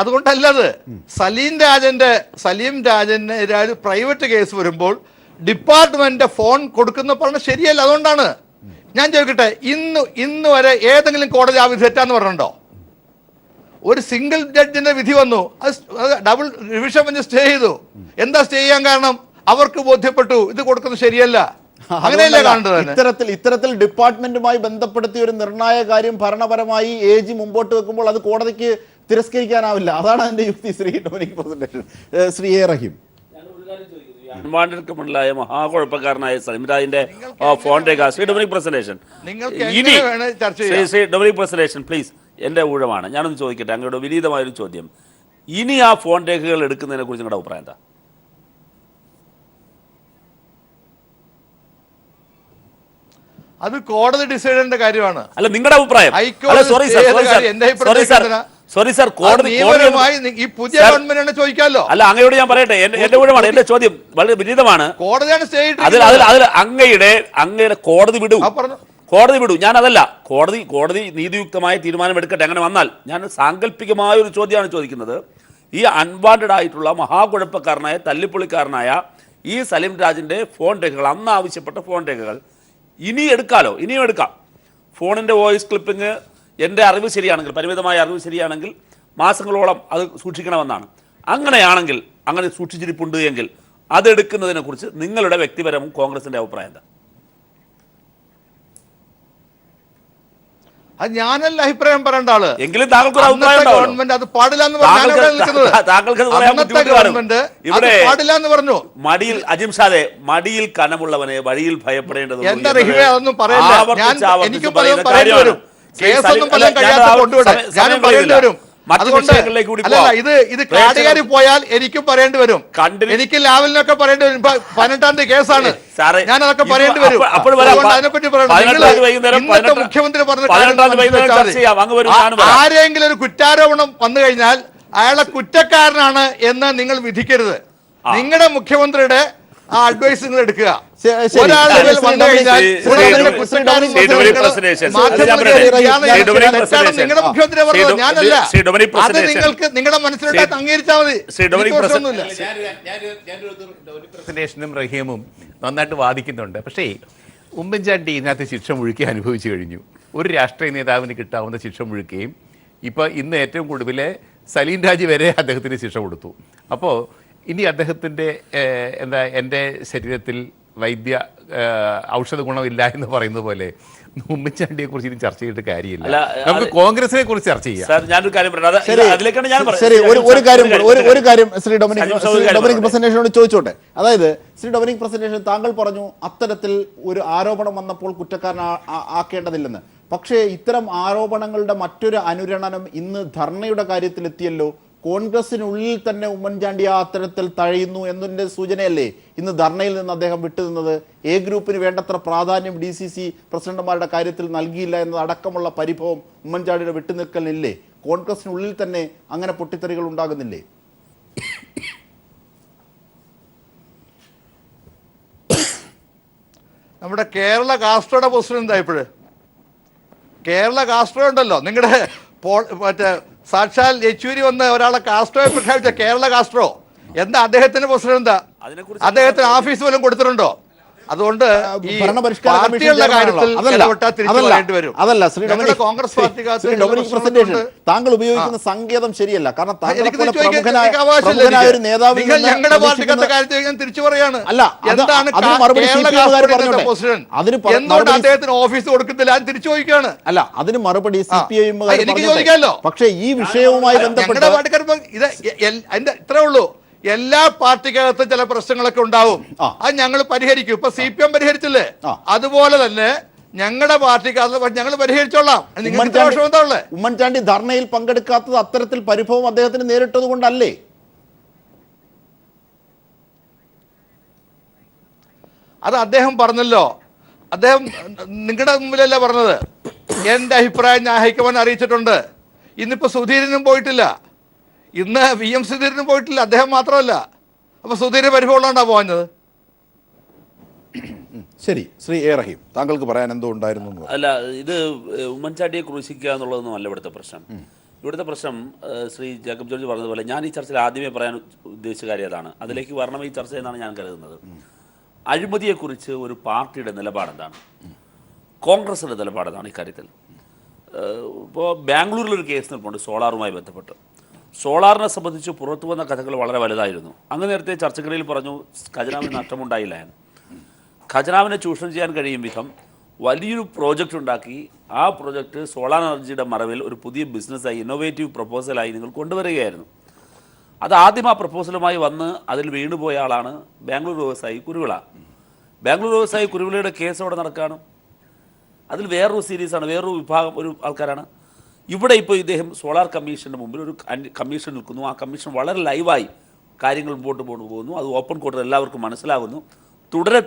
അതുകൊണ്ടല്ലത്. സലീം രാജന് പ്രൈവറ്റ് കേസ് വരുമ്പോൾ ഡിപ്പാർട്ട്മെന്റ് ഫോൺ കൊടുക്കുന്ന പറഞ്ഞ ശരിയല്ല. അതുകൊണ്ടാണ് ഞാൻ ചോദിക്കട്ടെ, ഇന്ന് വരെ ഏതെങ്കിലും കോടതി ആ വിധി തെറ്റാന്ന് പറഞ്ഞിട്ടുണ്ടോ? ഒരു സിംഗിൾ ജഡ്ജിന്റെ വിധി വന്നു, അത് ഡബിൾ റിവിഷൻ ബെഞ്ച് സ്റ്റേ ചെയ്തു. എന്താ സ്റ്റേ ചെയ്യാൻ കാരണം? അവർക്ക് ബോധ്യപ്പെട്ടു ഇത് കൊടുക്കുന്നത് ശരിയല്ല. അങ്ങനെയല്ലേ കാണേണ്ടത് തന്നെ? ഇത്തരത്തിൽ ഡിപ്പാർട്ട്മെന്റുമായി ബന്ധപ്പെടുത്തിയ ഒരു നിർണായക കാര്യം ഭരണപരമായി AG മുമ്പോട്ട് വെക്കുമ്പോൾ അത് കോടതിക്ക് തിരസ്കരിക്കാനാവില്ല. അതാണ് അതിന്റെ യുക്തി. Shri Dominic presentation. Shri A. Rahim, അൺവാണ്ടഡ്മായ മഹാകുഴപ്പക്കാരനായ സലിംരാജിന്റെ ഫോൺ രേഖ ശ്രീ ഡൊമിനിക് പ്രസന്റേഷൻ ഇനി ശ്രീ ഡൊമിനിക് പ്രസന്റേഷൻ പ്ലീസ്, എന്റെ ഊഴമാണ്. ഞാനൊന്ന് ചോദിക്കട്ടെ, അങ്ങയുടെ വിനീതമായൊരു ചോദ്യം. ഇനി ആ ഫോൺ രേഖകൾ എടുക്കുന്നതിനെ കുറിച്ച് നിങ്ങളുടെ അഭിപ്രായം എന്താ? അത് കോടതി ഡിസൈഡ് ചെയ്യേണ്ട കാര്യമാണ്. അല്ല, നിങ്ങളുടെ അഭിപ്രായം. സോറി സാർ, കോടതി ഈ പുതിയ ഗവൺമെന്റിനെ ചോദിക്കാമല്ലോ. അല്ല, അങ്ങയോട് ഞാൻ പറയട്ടെ, എന്റെ ഊഴമാണ്, എന്റെ ചോദ്യം വളരെ വിനീതമാണ്. കോടതിയാണ് അതിൽ അങ്ങയുടെ കോടതി വിടൂ, കോടതി വിടൂ. ഞാൻ അതല്ല, കോടതി നീതിയുക്തമായ തീരുമാനം എടുക്കട്ടെ. അങ്ങനെ വന്നാൽ ഞാൻ സാങ്കല്പികമായ ഒരു ചോദ്യമാണ് ചോദിക്കുന്നത്. ഈ അൺവാണ്ടഡ് ആയിട്ടുള്ള മഹാകുഴപ്പക്കാരനായ തല്ലിപ്പൊളിക്കാരനായ ഈ സലിം രാജിന്റെ ഫോൺ രേഖകൾ, അന്ന് ആവശ്യപ്പെട്ട ഫോൺ രേഖകൾ ഇനിയും എടുക്കാം. ഫോണിന്റെ വോയിസ് ക്ലിപ്പിംഗ് എൻ്റെ അറിവ് ശരിയാണെങ്കിൽ, പരിമിതമായ അറിവ് ശരിയാണെങ്കിൽ മാസങ്ങളോളം അത് സൂക്ഷിക്കണമെന്നാണ്. അങ്ങനെയാണെങ്കിൽ, അങ്ങനെ സൂക്ഷിച്ചിരിപ്പുണ്ട് എങ്കിൽ അതെടുക്കുന്നതിനെ കുറിച്ച് നിങ്ങളുടെ വ്യക്തിപരവും കോൺഗ്രസിന്റെ അഭിപ്രായം എന്താ? അത് ഞാനല്ല അഭിപ്രായം പറയേണ്ട ആള്. എങ്കിലും താങ്കൾക്ക് ഒരു അഭിപ്രായം ഗവൺമെന്റ് അത് പാടില്ലെന്ന് പറഞ്ഞു. മടിയിൽ അജിംഷാദെ, മടിയിൽ കനമുള്ളവനെ വഴിയിൽ ഭയപ്പെടേണ്ടത്. എന്താ അതൊന്നും പറയില്ല. എനിക്കും പറയേണ്ടി വരും. കേസൊന്നും പറയാൻ കഴിയാത്ത കൊണ്ടുവിടാൻ ഞാനും പറയേണ്ടി വരും. അതുകൊണ്ട് ഇത് കാടുകയറി പോയാൽ എനിക്കും പറയേണ്ടി വരും. എനിക്ക് ലാവലിനൊക്കെ പറയേണ്ടി വരും. 18-ാം തീയതി കേസാണ്, ഞാൻ അതൊക്കെ പറയേണ്ടി വരും. അതിനെപ്പറ്റി പറയണം. ഇന്നത്തെ മുഖ്യമന്ത്രി പറഞ്ഞ ആരെങ്കിലും ഒരു കുറ്റാരോപണം വന്നു കഴിഞ്ഞാൽ അയാളെ കുറ്റക്കാരനാണ് എന്ന് നിങ്ങൾ വിധിക്കരുത്. നിങ്ങളുടെ മുഖ്യമന്ത്രിയുടെ ആ അഡ്വൈസ് നിങ്ങൾ എടുക്കുക. നിങ്ങളുടെ മുഖ്യമന്ത്രി പറഞ്ഞത് ഞാനല്ല. അത് നിങ്ങൾക്ക് നിങ്ങളുടെ മനസ്സിലോട്ട് അംഗീകരിച്ചാൽ മതി. പ്രസന്റേഷനും റഹീമും നന്നായിട്ട് വാദിക്കുന്നുണ്ട്. പക്ഷേ ഉമ്മൻചാണ്ടി ഇതിനകത്ത് ശിക്ഷ മുഴുക്കി അനുഭവിച്ചു കഴിഞ്ഞു. ഒരു രാഷ്ട്രീയ നേതാവിന് കിട്ടാവുന്ന ശിക്ഷ മുഴുക്കുകയും ഇപ്പോൾ ഇന്ന് ഏറ്റവും കൂടുതൽ സലീം രാജ് വരെ അദ്ദേഹത്തിന് ശിക്ഷ കൊടുത്തു. അപ്പോൾ ഇനി അദ്ദേഹത്തിൻ്റെ എൻ്റെ ശരീരത്തിൽ ഔഷധ ഗുണമില്ല എന്ന് പറയുന്നത് പോലെ ഉമ്മൻചാണ്ടിയെ കുറിച്ച് ഇനി ചർച്ച ചെയ്തിട്ട് കാര്യമില്ല. നമുക്ക് കോൺഗ്രസിനെ കുറിച്ച് ചർച്ച ചെയ്യാം. ഒരു കാര്യം ശ്രീ ഡൊമിനിക് പ്രസന്റേഷനോട് ചോദിച്ചോട്ടെ. അതായത് ശ്രീ ഡൊമിനിക് പ്രസന്റേഷൻ, താങ്കൾ പറഞ്ഞു അത്തരത്തിൽ ഒരു ആരോപണം വന്നപ്പോൾ കുറ്റക്കാരനാക്കേണ്ടതില്ലെന്ന്. പക്ഷേ ഇത്തരം ആരോപണങ്ങളുടെ മറ്റൊരു അനുരണനം ഇന്ന് ധർണയുടെ കാര്യത്തിലെത്തിയല്ലോ. കോൺഗ്രസിനുള്ളിൽ തന്നെ ഉമ്മൻചാണ്ടി ആ അത്തരത്തിൽ തഴയുന്നു എന്നതിൻ്റെ സൂചനയല്ലേ ഇന്ന് ധർണയിൽ നിന്ന് അദ്ദേഹം വിട്ടുനിന്നത്? എ ഗ്രൂപ്പിന് വേണ്ടത്ര പ്രാധാന്യം DCC പ്രസിഡന്റുമാരുടെ കാര്യത്തിൽ നൽകിയില്ല എന്നതടക്കമുള്ള പരിഭവം ഉമ്മൻചാണ്ടിയുടെ വിട്ടുനിൽക്കലിനില്ലേ? കോൺഗ്രസിനുള്ളിൽ തന്നെ അങ്ങനെ പൊട്ടിത്തെറികൾ ഉണ്ടാകുന്നില്ലേ? നമ്മുടെ കേരള കാസ്ട്രോയുടെ പ്രസിഡന്റ് എന്തായപ്പോഴ്? കേരള കാസ്ട്രോ ഉണ്ടല്ലോ, നിങ്ങളുടെ മറ്റേ സാക്ഷാൽ യെച്ചൂരി വന്ന് ഒരാളെ കാസ്ട്രോയെ പ്രഖ്യാപിച്ച കേരള കാസ്ട്രോ എന്താ അദ്ദേഹത്തിന്റെ പ്രസിഡന്റ് എന്താ? അദ്ദേഹത്തിന് ഓഫീസ് പോലും കൊടുത്തിട്ടുണ്ടോ? അതുകൊണ്ട് കോൺഗ്രസ് താങ്കൾ ഉപയോഗിക്കുന്ന സങ്കേതം ശരിയല്ല. കാരണം ഞങ്ങളുടെ പാർട്ടിക്കത്തെ കാര്യത്തിൽ ഞാൻ തിരിച്ചു പറയാണ്. എന്താണ് എന്തുകൊണ്ട് അദ്ദേഹത്തിന് ഓഫീസ് കൊടുക്കുന്നില്ല? ഞാൻ തിരിച്ചു ചോദിക്കുകയാണ്. അല്ല, അതിന് മറുപടി എനിക്ക് ചോദിക്കാമല്ലോ. പക്ഷേ ഈ വിഷയവുമായി ബന്ധപ്പെട്ട് ഇത് ഇത്രേ ഉള്ളൂ. എല്ലാ പാർട്ടിക്കകത്തും ചില പ്രശ്നങ്ങളൊക്കെ ഉണ്ടാവും. അത് ഞങ്ങൾ പരിഹരിക്കും. ഇപ്പൊ CPM പരിഹരിച്ചില്ലേ, അതുപോലെ തന്നെ ഞങ്ങളുടെ പാർട്ടിക്കകത്ത് ഞങ്ങൾ പരിഹരിച്ചോളാം. ഉമ്മൻചാണ്ടി ധർണയിൽ പങ്കെടുക്കാത്തത് അത്തരത്തിൽ പരിഭവം അദ്ദേഹത്തിന് നേരിട്ടത് കൊണ്ടല്ലേ? അത് അദ്ദേഹം പറഞ്ഞല്ലോ. അദ്ദേഹം നിങ്ങളുടെ മുമ്പിലല്ല പറഞ്ഞത്. എന്റെ അഭിപ്രായം ഞാൻ ഹൈക്കമാൻഡ് അറിയിച്ചിട്ടുണ്ട്. ഇന്നിപ്പോ സുധീരനും പോയിട്ടില്ല, ഇന്ന് VM സുധീരനും പോയിട്ടില്ല, അദ്ദേഹം മാത്രമല്ല. അപ്പൊ സുധീരൻ പരിഭവമുള്ളതാ പോകുന്നത്. ശരി, ശ്രീ A. റഹീം, താങ്കൾക്ക് പറയാൻ എന്തോ ഉണ്ടായിരുന്നു? അല്ല, ഇത് ഉമ്മൻചാണ്ടിയെ ക്രൂശിക്കുക എന്നുള്ളതൊന്നും അല്ല ഇവിടുത്തെ പ്രശ്നം. ഇവിടുത്തെ പ്രശ്നം ശ്രീ ജേക്കബ് ജോർജ് പറഞ്ഞതുപോലെ ഞാൻ ഈ ചർച്ചയിൽ ആദ്യമേ പറയാൻ ഉദ്ദേശിച്ച കാര്യം അതാണ്. അതിലേക്ക് വരണം ഈ ചർച്ച എന്നാണ് ഞാൻ കരുതുന്നത്. അഴിമതിയെക്കുറിച്ച് ഒരു പാർട്ടിയുടെ നിലപാടെന്താണ്, കോൺഗ്രസിൻ്റെ നിലപാടെന്താണ് ഇക്കാര്യത്തിൽ? ഇപ്പോൾ ബാംഗ്ലൂരിലൊരു കേസ് നിൽപ്പുണ്ട് സോളാറുമായി ബന്ധപ്പെട്ട്. സോളാറിനെ സംബന്ധിച്ച് പുറത്തു വന്ന കഥകൾ വളരെ വലുതായിരുന്നു. അങ്ങ് നേരത്തെ ചർച്ചകളിൽ പറഞ്ഞു ഖജനാവിന് നഷ്ടമുണ്ടായില്ല എന്ന്. ഖജനാവിനെ ചൂഷണം ചെയ്യാൻ കഴിയും വിധം വലിയൊരു പ്രോജക്റ്റ് ഉണ്ടാക്കി ആ പ്രോജക്റ്റ് സോളാർ എനർജിയുടെ മറവിൽ ഒരു പുതിയ ബിസിനസ്സായി ഇന്നോവേറ്റീവ് പ്രപ്പോസലായി നിങ്ങൾ കൊണ്ടുവരികയായിരുന്നു. അത് ആദ്യം ആ പ്രപ്പോസലുമായി വന്ന് അതിൽ വീണുപോയ ആളാണ് ബാംഗ്ലൂർ വ്യവസായി കുരുവിള. ബാംഗ്ലൂർ വ്യവസായി കുരുവിളയുടെ കേസ് അവിടെ നടക്കുകയാണ്. അതിൽ വേറൊരു സീരീസാണ്, വേറൊരു വിഭാഗം ഒരു ആൾക്കാരാണ്. ഇവിടെ ഇപ്പോൾ ഇദ്ദേഹം സോളാർ കമ്മീഷൻ്റെ മുമ്പിൽ ഒരു കമ്മീഷൻ നിൽക്കുന്നു. ആ കമ്മീഷൻ വളരെ ലൈവായി കാര്യങ്ങൾ മുമ്പോട്ട് പോകുന്നു. അത് ഓപ്പൺ കോർട്ടിൽ എല്ലാവർക്കും മനസ്സിലാകുന്നു. തുടരെ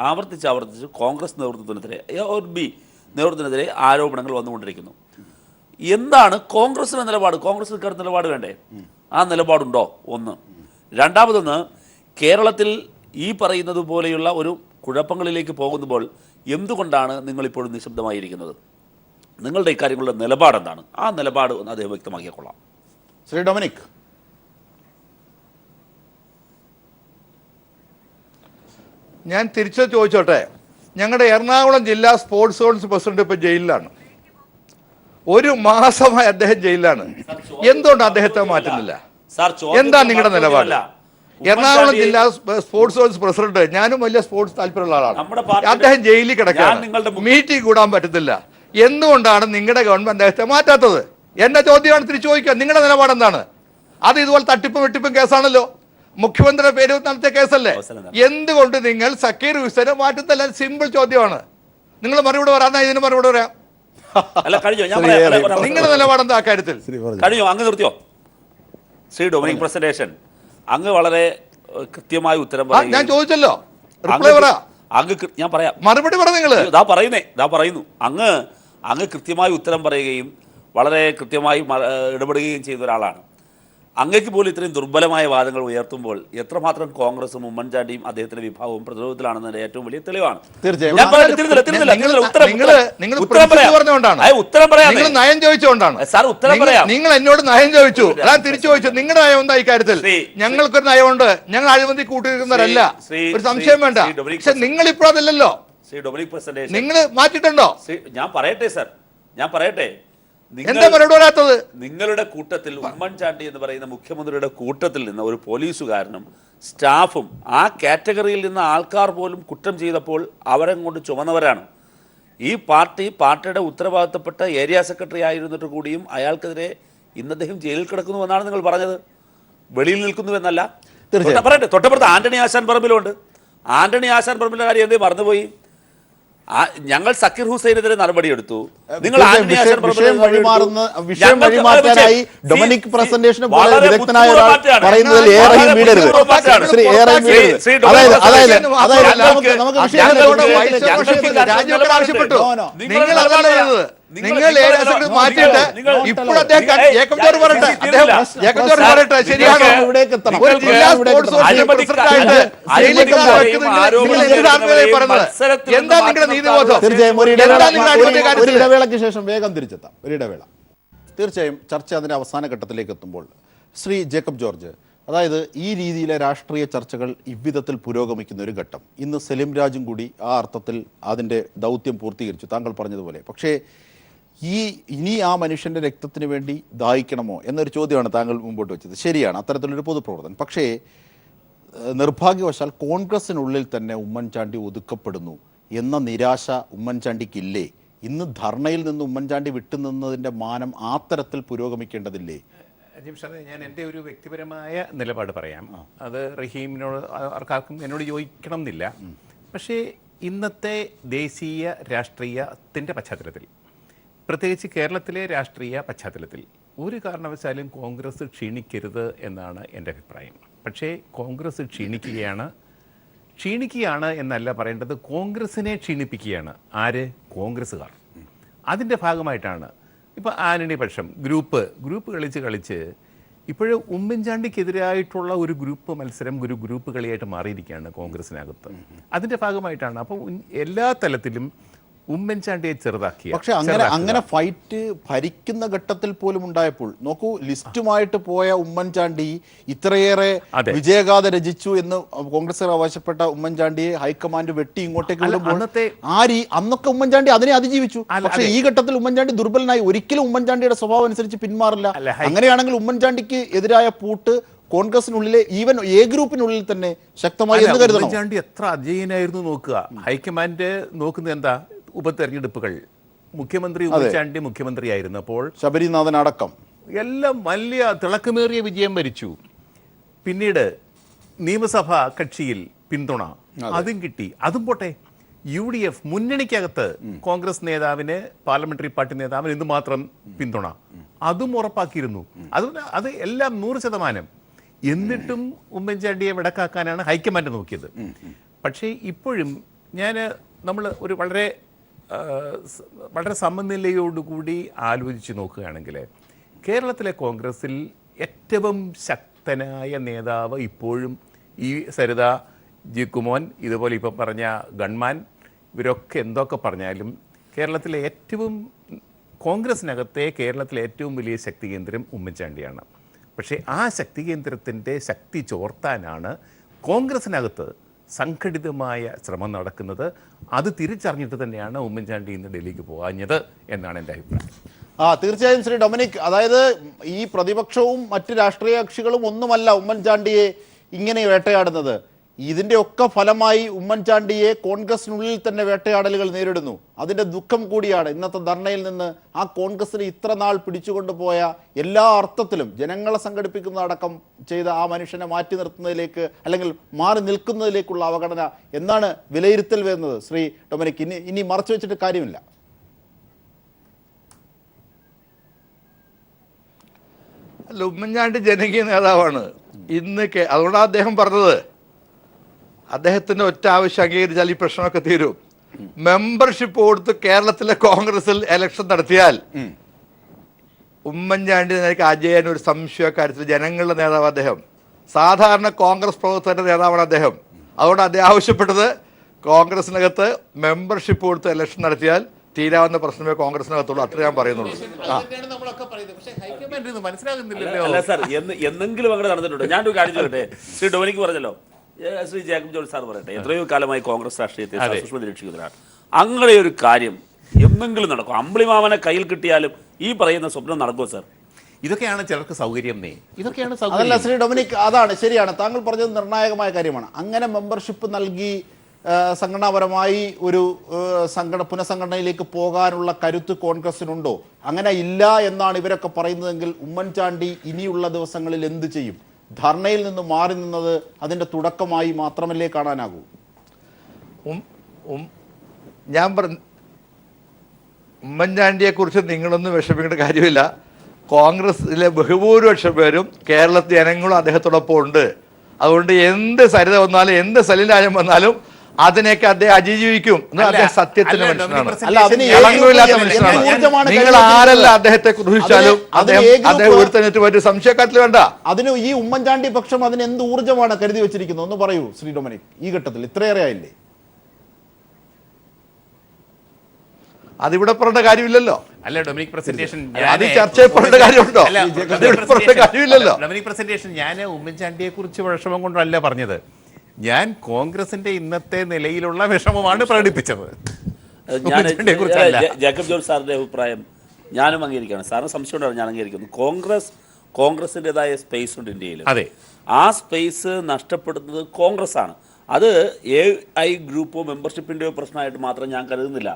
ആവർത്തിച്ച് കോൺഗ്രസ് നേതൃത്വത്തിനെതിരെ നേതൃത്വത്തിനെതിരെ ആരോപണങ്ങൾ വന്നുകൊണ്ടിരിക്കുന്നു. എന്താണ് കോൺഗ്രസിൻ്റെ നിലപാട്? കോൺഗ്രസ് നിലപാട് വേണ്ടേ? ആ നിലപാടുണ്ടോ? ഒന്ന്. രണ്ടാമതൊന്ന്, കേരളത്തിൽ ഈ പറയുന്നത് പോലെയുള്ള ഒരു കുഴപ്പങ്ങളിലേക്ക് പോകുമ്പോൾ എന്തുകൊണ്ടാണ് നിങ്ങളിപ്പോഴും നിശബ്ദമായിരിക്കുന്നത്? നിങ്ങളുടെ ഇക്കാര്യങ്ങളുടെ നിലപാടെന്താണ്? ആ നിലപാട് ഒന്ന് അദ്ദേഹം വ്യക്തമാക്കിക്കൊള്ളാം. ശ്രീ ഡൊമിനിക്, ഞാൻ തിരിച്ചു ചോദിച്ചോട്ടെ. ഞങ്ങളുടെ എറണാകുളം ജില്ലാ സ്പോർട്സ് കൗൺസിൽ പ്രസിഡന്റ് ഇപ്പൊ ജയിലിലാണ്. 1 മാസമായി അദ്ദേഹം ജയിലിലാണ്. എന്തുകൊണ്ട് അദ്ദേഹത്തെ മാറ്റുന്നില്ല? എന്താ നിങ്ങളുടെ നിലപാട്? എറണാകുളം ജില്ലാ സ്പോർട്സ് കൗൺസിൽ പ്രസിഡന്റ്, ഞാനും വലിയ സ്പോർട്സ് താല്പര്യമുള്ള ആളാണ്. അദ്ദേഹം ജയിലിൽ കിടക്കുകയാണ്, മീറ്റിംഗ് കൂടാൻ പറ്റത്തില്ല. എന്തുകൊണ്ടാണ് നിങ്ങളുടെ ഗവൺമെന്റ് അദ്ദേഹത്തെ മാറ്റാത്തത്? എന്റെ ചോദ്യമാണ് തിരിച്ചു ചോദിക്കുക. നിങ്ങളുടെ നിലപാട് എന്താണ്? അത് ഇതുപോലെ തട്ടിപ്പും വെട്ടിപ്പും കേസാണല്ലോ, മുഖ്യമന്ത്രിയുടെ പേര് നടത്തിയ കേസല്ലേ. എന്തുകൊണ്ട് നിങ്ങൾ സക്കീർ ഹുസൈനെ മാറ്റുന്നില്ല? സിമ്പിൾ ചോദ്യമാണ്. നിങ്ങൾ മറുപടി പറയാം, ഇതിന് മറുപടി പറയാം. നിങ്ങളുടെ നിലപാട് എന്താ കാര്യത്തിൽ? കഴിഞ്ഞോ? അങ്ങ് നിർത്തിയോ? ശ്രീ ഡൊമിനിക് പ്രസന്റേഷൻ, അങ്ങ് വളരെ കൃത്യമായ ഉത്തരം പറയും. ഞാൻ ചോദിച്ചല്ലോ, റിപ്ലൈ പറ. അങ്ങ് ഞാൻ പറയാം, മറുപടി പറ. നിങ്ങൾ പറയുന്നു. അങ്ങ് കൃത്യമായി ഉത്തരം പറയുകയും വളരെ കൃത്യമായി ഇടപെടുകയും ചെയ്ത ഒരാളാണ്. അങ്ങേക്ക് പോലും ഇത്രയും ദുർബലമായ വാദങ്ങൾ ഉയർത്തുമ്പോൾ എത്രമാത്രം കോൺഗ്രസും ഉമ്മൻചാണ്ടിയും അദ്ദേഹത്തിന്റെ വിഭാഗവും പ്രതിരോധത്തിലാണെന്നതിന്റെ ഏറ്റവും വലിയ തെളിവാണ്. നയം ചോദിച്ചുകൊണ്ടാണ് നിങ്ങൾ എന്നോട് നയം ചോദിച്ചു, അതാണ് തിരിച്ചു ചോദിച്ചു. നിങ്ങളുടെ നയം എന്താ ഇക്കാര്യത്തിൽ? ഞങ്ങൾക്കൊരു നയമുണ്ട്, ഞങ്ങൾ അഴിമതി കൂട്ടിയിരിക്കുന്നവരല്ല, ഒരു സംശയം വേണ്ട. പക്ഷെ നിങ്ങൾ ഇപ്പോൾ അതല്ലല്ലോ, നിങ്ങൾ മാറ്റിയിട്ടുണ്ടോ? ഞാൻ പറയട്ടെ എന്താ മറുപടി വരാത്തത്? നിങ്ങളുടെ കൂട്ടത്തിൽ ഉമ്മൻചാണ്ടി എന്ന് പറയുന്ന മുഖ്യമന്ത്രിയുടെ കൂട്ടത്തിൽ നിന്ന് ഒരു പോലീസുകാരനും സ്റ്റാഫും ആ കാറ്റഗറിയിൽ നിന്ന് ആൾക്കാർ പോലും കുറ്റം ചെയ്തപ്പോൾ അവരെ കൊണ്ട് ചുമന്നവരാണ്. ഈ പാർട്ടിയുടെ ഉത്തരവാദിത്തപ്പെട്ട ഏരിയ സെക്രട്ടറി ആയിരുന്നിട്ട് കൂടിയും അയാൾക്കെതിരെ ഇന്ന് അദ്ദേഹം ജയിലിൽ കിടക്കുന്നുവെന്നാണ് നിങ്ങൾ പറഞ്ഞത്. വെളിയിൽ നിൽക്കുന്നുവെന്നല്ല. പറയട്ടെ, തൊട്ടപ്പുറത്ത് ആന്റണി ആശാൻ പറമ്പിലുണ്ട്. ആന്റണി ആശാൻ പറമ്പിലെ കാര്യം എന്തേ മറന്നുപോയി? ഞങ്ങൾ സക്കീർ ഹുസൈനെതിരെ നടപടിയെടുത്തു. നിങ്ങൾ വിഷയം വഴിമാറ്റാനായി ഡൊമിനിക് പ്രസന്റേഷനെ പോലെ വിദഗ്ധനായ ഒരാൾ പറയുന്നതിൽ ഏറെയും വീടരുത്. നിങ്ങൾ മാറ്റിയിട്ട് ഇപ്പോൾ പറയട്ടെ, ശരിയാണോ? എന്താ നിങ്ങളുടെ നീതിബോധം? ഇടവേളയ്ക്ക് ശേഷം വേഗം തിരിച്ചെത്താം. ഒരു ഇടവേള. തീർച്ചയായും ചർച്ച അതിൻ്റെ അവസാന ഘട്ടത്തിലേക്ക് എത്തുമ്പോൾ ശ്രീ ജേക്കബ് ജോർജ്, അതായത് ഈ രീതിയിലെ രാഷ്ട്രീയ ചർച്ചകൾ ഇவ்விധത്തിൽ പുരോഗമിക്കുന്ന ഒരു ഘട്ടം, ഇന്ന് സലിം രാജും കൂടി ആ അർത്ഥത്തിൽ അതിൻ്റെ ദൗത്യം പൂർത്തീകരിച്ചു താങ്കൾ പറഞ്ഞതുപോലെ. പക്ഷേ ഇനി ആ മനുഷ്യൻ്റെ രക്തത്തിന് വേണ്ടി ദാഹിക്കണമോ എന്നൊരു ചോദ്യമാണ് താങ്കൾ മുമ്പോട്ട് വെച്ചത്. ശരിയാണ്, അത്തരത്തിലൊരു പൊതുപ്രവർത്തനം. പക്ഷേ നിർഭാഗ്യവശാൽ കോൺഗ്രസിനുള്ളിൽ തന്നെ ഉമ്മൻചാണ്ടി ഒതുക്കപ്പെടുന്നു എന്ന നിരാശ ഉമ്മൻചാണ്ടിക്കില്ലേ? ഇന്ന് ധർണയിൽ നിന്ന് ഉമ്മൻചാണ്ടി വിട്ടുനിന്നതിൻ്റെ മാനം ആ തരത്തിൽ പുരോഗമിക്കേണ്ടതില്ലേ? ഞാൻ എൻ്റെ ഒരു വ്യക്തിപരമായ നിലപാട് പറയാം. അത് റഹീമിനോട് ആർക്കാർക്കും എന്നോട് യോജിക്കണം എന്നില്ല. പക്ഷേ ഇന്നത്തെ ദേശീയ രാഷ്ട്രീയത്തിൻ്റെ പശ്ചാത്തലത്തിൽ, പ്രത്യേകിച്ച് കേരളത്തിലെ രാഷ്ട്രീയ പശ്ചാത്തലത്തിൽ ഒരു കാരണവശാലും കോൺഗ്രസ് ക്ഷീണിക്കരുത് എന്നാണ് എൻ്റെ അഭിപ്രായം. പക്ഷേ കോൺഗ്രസ് ക്ഷീണിക്കുകയാണ് എന്നല്ല പറയേണ്ടത്, കോൺഗ്രസിനെ ക്ഷീണിപ്പിക്കുകയാണ്. ആര്? കോൺഗ്രസ്സുകാർ. അതിൻ്റെ ഭാഗമായിട്ടാണ് ഇപ്പോൾ ആന്റണി പക്ഷം ഗ്രൂപ്പ് കളിച്ച് ഇപ്പോഴും ഉമ്മൻചാണ്ടിക്കെതിരായിട്ടുള്ള ഒരു ഗ്രൂപ്പ് മത്സരം, ഒരു ഗ്രൂപ്പ് കളിയായിട്ട് മാറിയിരിക്കുകയാണ് കോൺഗ്രസിനകത്ത്. അതിൻ്റെ ഭാഗമായിട്ടാണ് അപ്പോൾ എല്ലാ തലത്തിലും ഉമ്മൻചാണ്ടിയെ ചെറുതാക്കി. പക്ഷെ അങ്ങനെ ഫൈറ്റ് ഭരിക്കുന്ന ഘട്ടത്തിൽ പോലും ഉണ്ടായപ്പോൾ നോക്കൂ, ലിസ്റ്റുമായിട്ട് പോയ ഉമ്മൻചാണ്ടി ഇത്രയേറെ വിജയഗാഥ രചിച്ചു എന്ന് കോൺഗ്രസ് ആവശ്യപ്പെട്ട ഉമ്മൻചാണ്ടിയെ ഹൈക്കമാൻഡ് വെട്ടി ഇങ്ങോട്ടേക്ക് അന്നൊക്കെ ഉമ്മൻചാണ്ടി അതിനെ അതിജീവിച്ചു. പക്ഷെ ഈ ഘട്ടത്തിൽ ഉമ്മൻചാണ്ടി ദുർബലനായി. ഒരിക്കലും ഉമ്മൻചാണ്ടിയുടെ സ്വഭാവം അനുസരിച്ച് പിന്മാറില്ല. അങ്ങനെയാണെങ്കിൽ ഉമ്മൻചാണ്ടിക്ക് എതിരായ പൂട്ട് കോൺഗ്രസിനുള്ളിലെ ഈവൻ എ ഗ്രൂപ്പിനുള്ളിൽ തന്നെ ശക്തമായി എന്ന് കരുതണം. ഉമ്മൻചാണ്ടി എത്ര അജയനായിരുന്നു നോക്കുക. ഹൈക്കമാൻഡ് നോക്കുന്നത് എന്താ? ഉപതെരഞ്ഞെടുപ്പുകൾ. മുഖ്യമന്ത്രി ഉമ്മൻചാണ്ടി മുഖ്യമന്ത്രിയായിരുന്നപ്പോൾ ശബരിനാഥൻ അടക്കം എല്ലാം വലിയ തിളക്കമേറിയ വിജയം വരിച്ചു. പിന്നീട് നിയമസഭാ കക്ഷിയിൽ പിന്തുണ അതും കിട്ടി. അതും പോട്ടെ, UDF മുന്നണിക്കകത്ത് കോൺഗ്രസ് നേതാവിന്, പാർലമെന്ററി പാർട്ടി നേതാവിന് എന്തുമാത്രം പിന്തുണ അതും ഉറപ്പാക്കിയിരുന്നു. അത് എല്ലാം 100%. എന്നിട്ടും ഉമ്മൻചാണ്ടിയെ വിടക്കാക്കാനാണ് ഹൈക്കമാൻഡ് നോക്കിയത്. പക്ഷേ ഇപ്പോഴും നമ്മൾ ഒരു വളരെ സമനിലയോടുകൂടി ആലോചിച്ച് നോക്കുകയാണെങ്കിൽ കേരളത്തിലെ കോൺഗ്രസിൽ ഏറ്റവും ശക്തനായ നേതാവ് ഇപ്പോഴും ഈ സരിത, ജിക്കുമോൻ, ഇതുപോലെ ഇപ്പം പറഞ്ഞ ഗൺമാൻ, ഇവരൊക്കെ എന്തൊക്കെ പറഞ്ഞാലും കോൺഗ്രസിനകത്തെ കേരളത്തിലെ ഏറ്റവും വലിയ ശക്തി കേന്ദ്രം ഉമ്മൻചാണ്ടിയാണ്. പക്ഷേ ആ ശക്തി കേന്ദ്രത്തിൻ്റെ ശക്തി ചോർത്താനാണ് കോൺഗ്രസിനകത്ത് സംഘടിതമായ ശ്രമം നടക്കുന്നത്. അത് തിരിച്ചറിഞ്ഞിട്ട് തന്നെയാണ് ഉമ്മൻചാണ്ടി ഇന്ന് ഡൽഹിക്ക് പോകാഞ്ഞത് എന്നാണ് എൻ്റെ അഭിപ്രായം. തീർച്ചയായും ശ്രീ ഡൊമിനിക്, അതായത് ഈ പ്രതിപക്ഷവും മറ്റ് രാഷ്ട്രീയ കക്ഷികളും ഒന്നുമല്ല ഉമ്മൻചാണ്ടിയെ ഇങ്ങനെ വേട്ടയാടുന്നത്. ഇതിൻ്റെ ഒക്കെ ഫലമായി ഉമ്മൻചാണ്ടിയെ കോൺഗ്രസിനുള്ളിൽ തന്നെ വേട്ടയാടലുകൾ നേരിടുന്നു. അതിൻ്റെ ദുഃഖം കൂടിയാണ് ഇന്നത്തെ ധർണയിൽ നിന്ന് ആ കോൺഗ്രസിന് ഇത്ര നാൾ പിടിച്ചുകൊണ്ടുപോയ എല്ലാ അർത്ഥത്തിലും ജനങ്ങളെ സംഘടിപ്പിക്കുന്നതടക്കം ചെയ്ത ആ മനുഷ്യനെ മാറ്റി നിർത്തുന്നതിലേക്ക് അല്ലെങ്കിൽ മാറി നിൽക്കുന്നതിലേക്കുള്ള അവഗണന എന്നാണ് വിലയിരുത്തൽ വരുന്നത്. ശ്രീ ഡൊമിനിക്, ഇനി മറച്ചു വെച്ചിട്ട് കാര്യമില്ല. അല്ല, ഉമ്മൻചാണ്ടി ജനകീയ നേതാവാണ് ഇന്ന്. അതുകൊണ്ടാണ് അദ്ദേഹം പറഞ്ഞത് അദ്ദേഹത്തിന്റെ ഒറ്റ ആവശ്യം അംഗീകരിച്ചാൽ ഈ പ്രശ്നമൊക്കെ തീരും. മെമ്പർഷിപ്പ് കൊടുത്ത് കേരളത്തിലെ കോൺഗ്രസിൽ ഇലക്ഷൻ നടത്തിയാൽ ഉമ്മൻചാണ്ടി നിനക്ക് അജയൻ ഒരു സംശയ കാര്യത്തിൽ ജനങ്ങളുടെ നേതാവ് അദ്ദേഹം, സാധാരണ കോൺഗ്രസ് പ്രവർത്തകരുടെ നേതാവാണ് അദ്ദേഹം. അതുകൊണ്ട് അദ്ദേഹം ആവശ്യപ്പെട്ടത് കോൺഗ്രസിനകത്ത് മെമ്പർഷിപ്പ് കൊടുത്ത് ഇലക്ഷൻ നടത്തിയാൽ തീരാവുന്ന പ്രശ്നമേ കോൺഗ്രസിനകത്തുള്ളൂ. അത്ര ഞാൻ പറയുന്നുള്ളൂ. അല്ല സാർ, എന്നെങ്കിലും അങ്ങനെ നടന്നിട്ടുണ്ട്. ഞാനൊരു കാര്യം ചോദിക്കട്ടെ, ശ്രീ ഡൊമിനിക് പറഞ്ഞല്ലോ, ശ്രീ ജേക്കബ് ജോർജ് സാർ പറയട്ടെ, എത്രയോ കാലമായി കോൺഗ്രസ് രാഷ്ട്രീയത്തെ സൂക്ഷ്മ നിരീക്ഷിക്കുന്നവരാണ്. അങ്ങനെ ഒരു കാര്യം എന്നെങ്കിലും നടക്കും? അമ്പിളിമാമനെ കയ്യിൽ കിട്ടിയാലും ഈ പറയുന്ന സ്വപ്നം നടക്കുമോ സാർ? ഇതൊക്കെയാണ് ചിലർക്ക് സൗകര്യം. അതല്ല ശ്രീ ഡൊമിനിക്, അതാണ് ശരിയാണ്. താങ്കൾ പറഞ്ഞത് നിർണായകമായ കാര്യമാണ്. അങ്ങനെ മെമ്പർഷിപ്പ് നൽകി സംഘടനാപരമായി ഒരു പുനഃസംഘടനയിലേക്ക് പോകാനുള്ള കരുത്ത് കോൺഗ്രസിനുണ്ടോ? അങ്ങനെ ഇല്ല എന്നാണ് ഇവരൊക്കെ പറയുന്നതെങ്കിൽ ഉമ്മൻചാണ്ടി ഇനിയുള്ള ദിവസങ്ങളിൽ എന്ത് ചെയ്യും? ധർണയിൽ നിന്ന് മാറി നിന്നത് അതിൻ്റെ തുടക്കമായി മാത്രമല്ലേ കാണാനാകൂ? ഞാൻ ഉമ്മൻചാണ്ടിയെ കുറിച്ച് നിങ്ങളൊന്നും വിഷമിക്കേണ്ട കാര്യമില്ല. കോൺഗ്രസിലെ ബഹുഭൂരിപക്ഷം പേരും കേരളത്തിൽ ജനങ്ങളും അദ്ദേഹത്തോടൊപ്പം ഉണ്ട്. അതുകൊണ്ട് എന്ത് സരിത വന്നാലും എന്ത് സലിലായം വന്നാലും അതിനെയൊക്കെ അദ്ദേഹം അതിജീവിക്കും. അദ്ദേഹം സത്യത്തിന്റെ മനുഷ്യനാണ്, കളങ്കമില്ലാത്ത മനുഷ്യനാണ്. നിങ്ങൾ ആരല്ല അദ്ദേഹത്തെ കുറിച്ചാലും അദ്ദേഹം ഒരുത്തനേറ്റ് പറ്റി സംശയക്കാട്ടിൽ വേണ്ട. അതിന് ഈ ഉമ്മൻചാണ്ടി പക്ഷം അതിന് എന്ത് ഊർജ്ജമാണ് കരുതി വെച്ചിരിക്കുന്നത് ഒന്ന് പറയൂ ശ്രീ ഡൊമിനിക്. ഈ ഘട്ടത്തിൽ ഇത്രയേറെ ആയില്ലേ? അതിവിടെ പറയേണ്ട കാര്യമില്ലല്ലോ. അല്ല ഡൊമിനിക് പ്രസന്റേഷൻ അത് ചർച്ച ചെയ്യപ്പെടേണ്ട കാര്യമുണ്ടോ? കാര്യമില്ലല്ലോ. ഡൊമിനിക് പ്രസന്റേഷൻ ഞാൻ ഉമ്മൻചാണ്ടിയെ കുറിച്ച് വിഷമം കൊണ്ടല്ല പറഞ്ഞത്. ഞാൻ കോൺഗ്രസിന്റെ ഇന്നത്തെ നിലയിലുള്ള വിഷമമാണ് പ്രകടിപ്പിച്ചത്. ജേക്കബ് ജോർജ് സാറിന്റെ അഭിപ്രായം ഞാനും അംഗീകരിക്കുകയാണ്. സാറിന് സംശയമുണ്ടാണ്, ഞാൻ അംഗീകരിക്കുന്നു. കോൺഗ്രസിൻ്റെതായ സ്പേസ് ഉണ്ട് ഇന്ത്യയിൽ. അതെ, ആ സ്പേസ് നഷ്ടപ്പെടുന്നത് കോൺഗ്രസ് ആണ്. അത് AI ഗ്രൂപ്പോ മെമ്പർഷിപ്പിൻ്റെയോ പ്രശ്നമായിട്ട് മാത്രം ഞാൻ കരുതുന്നില്ല.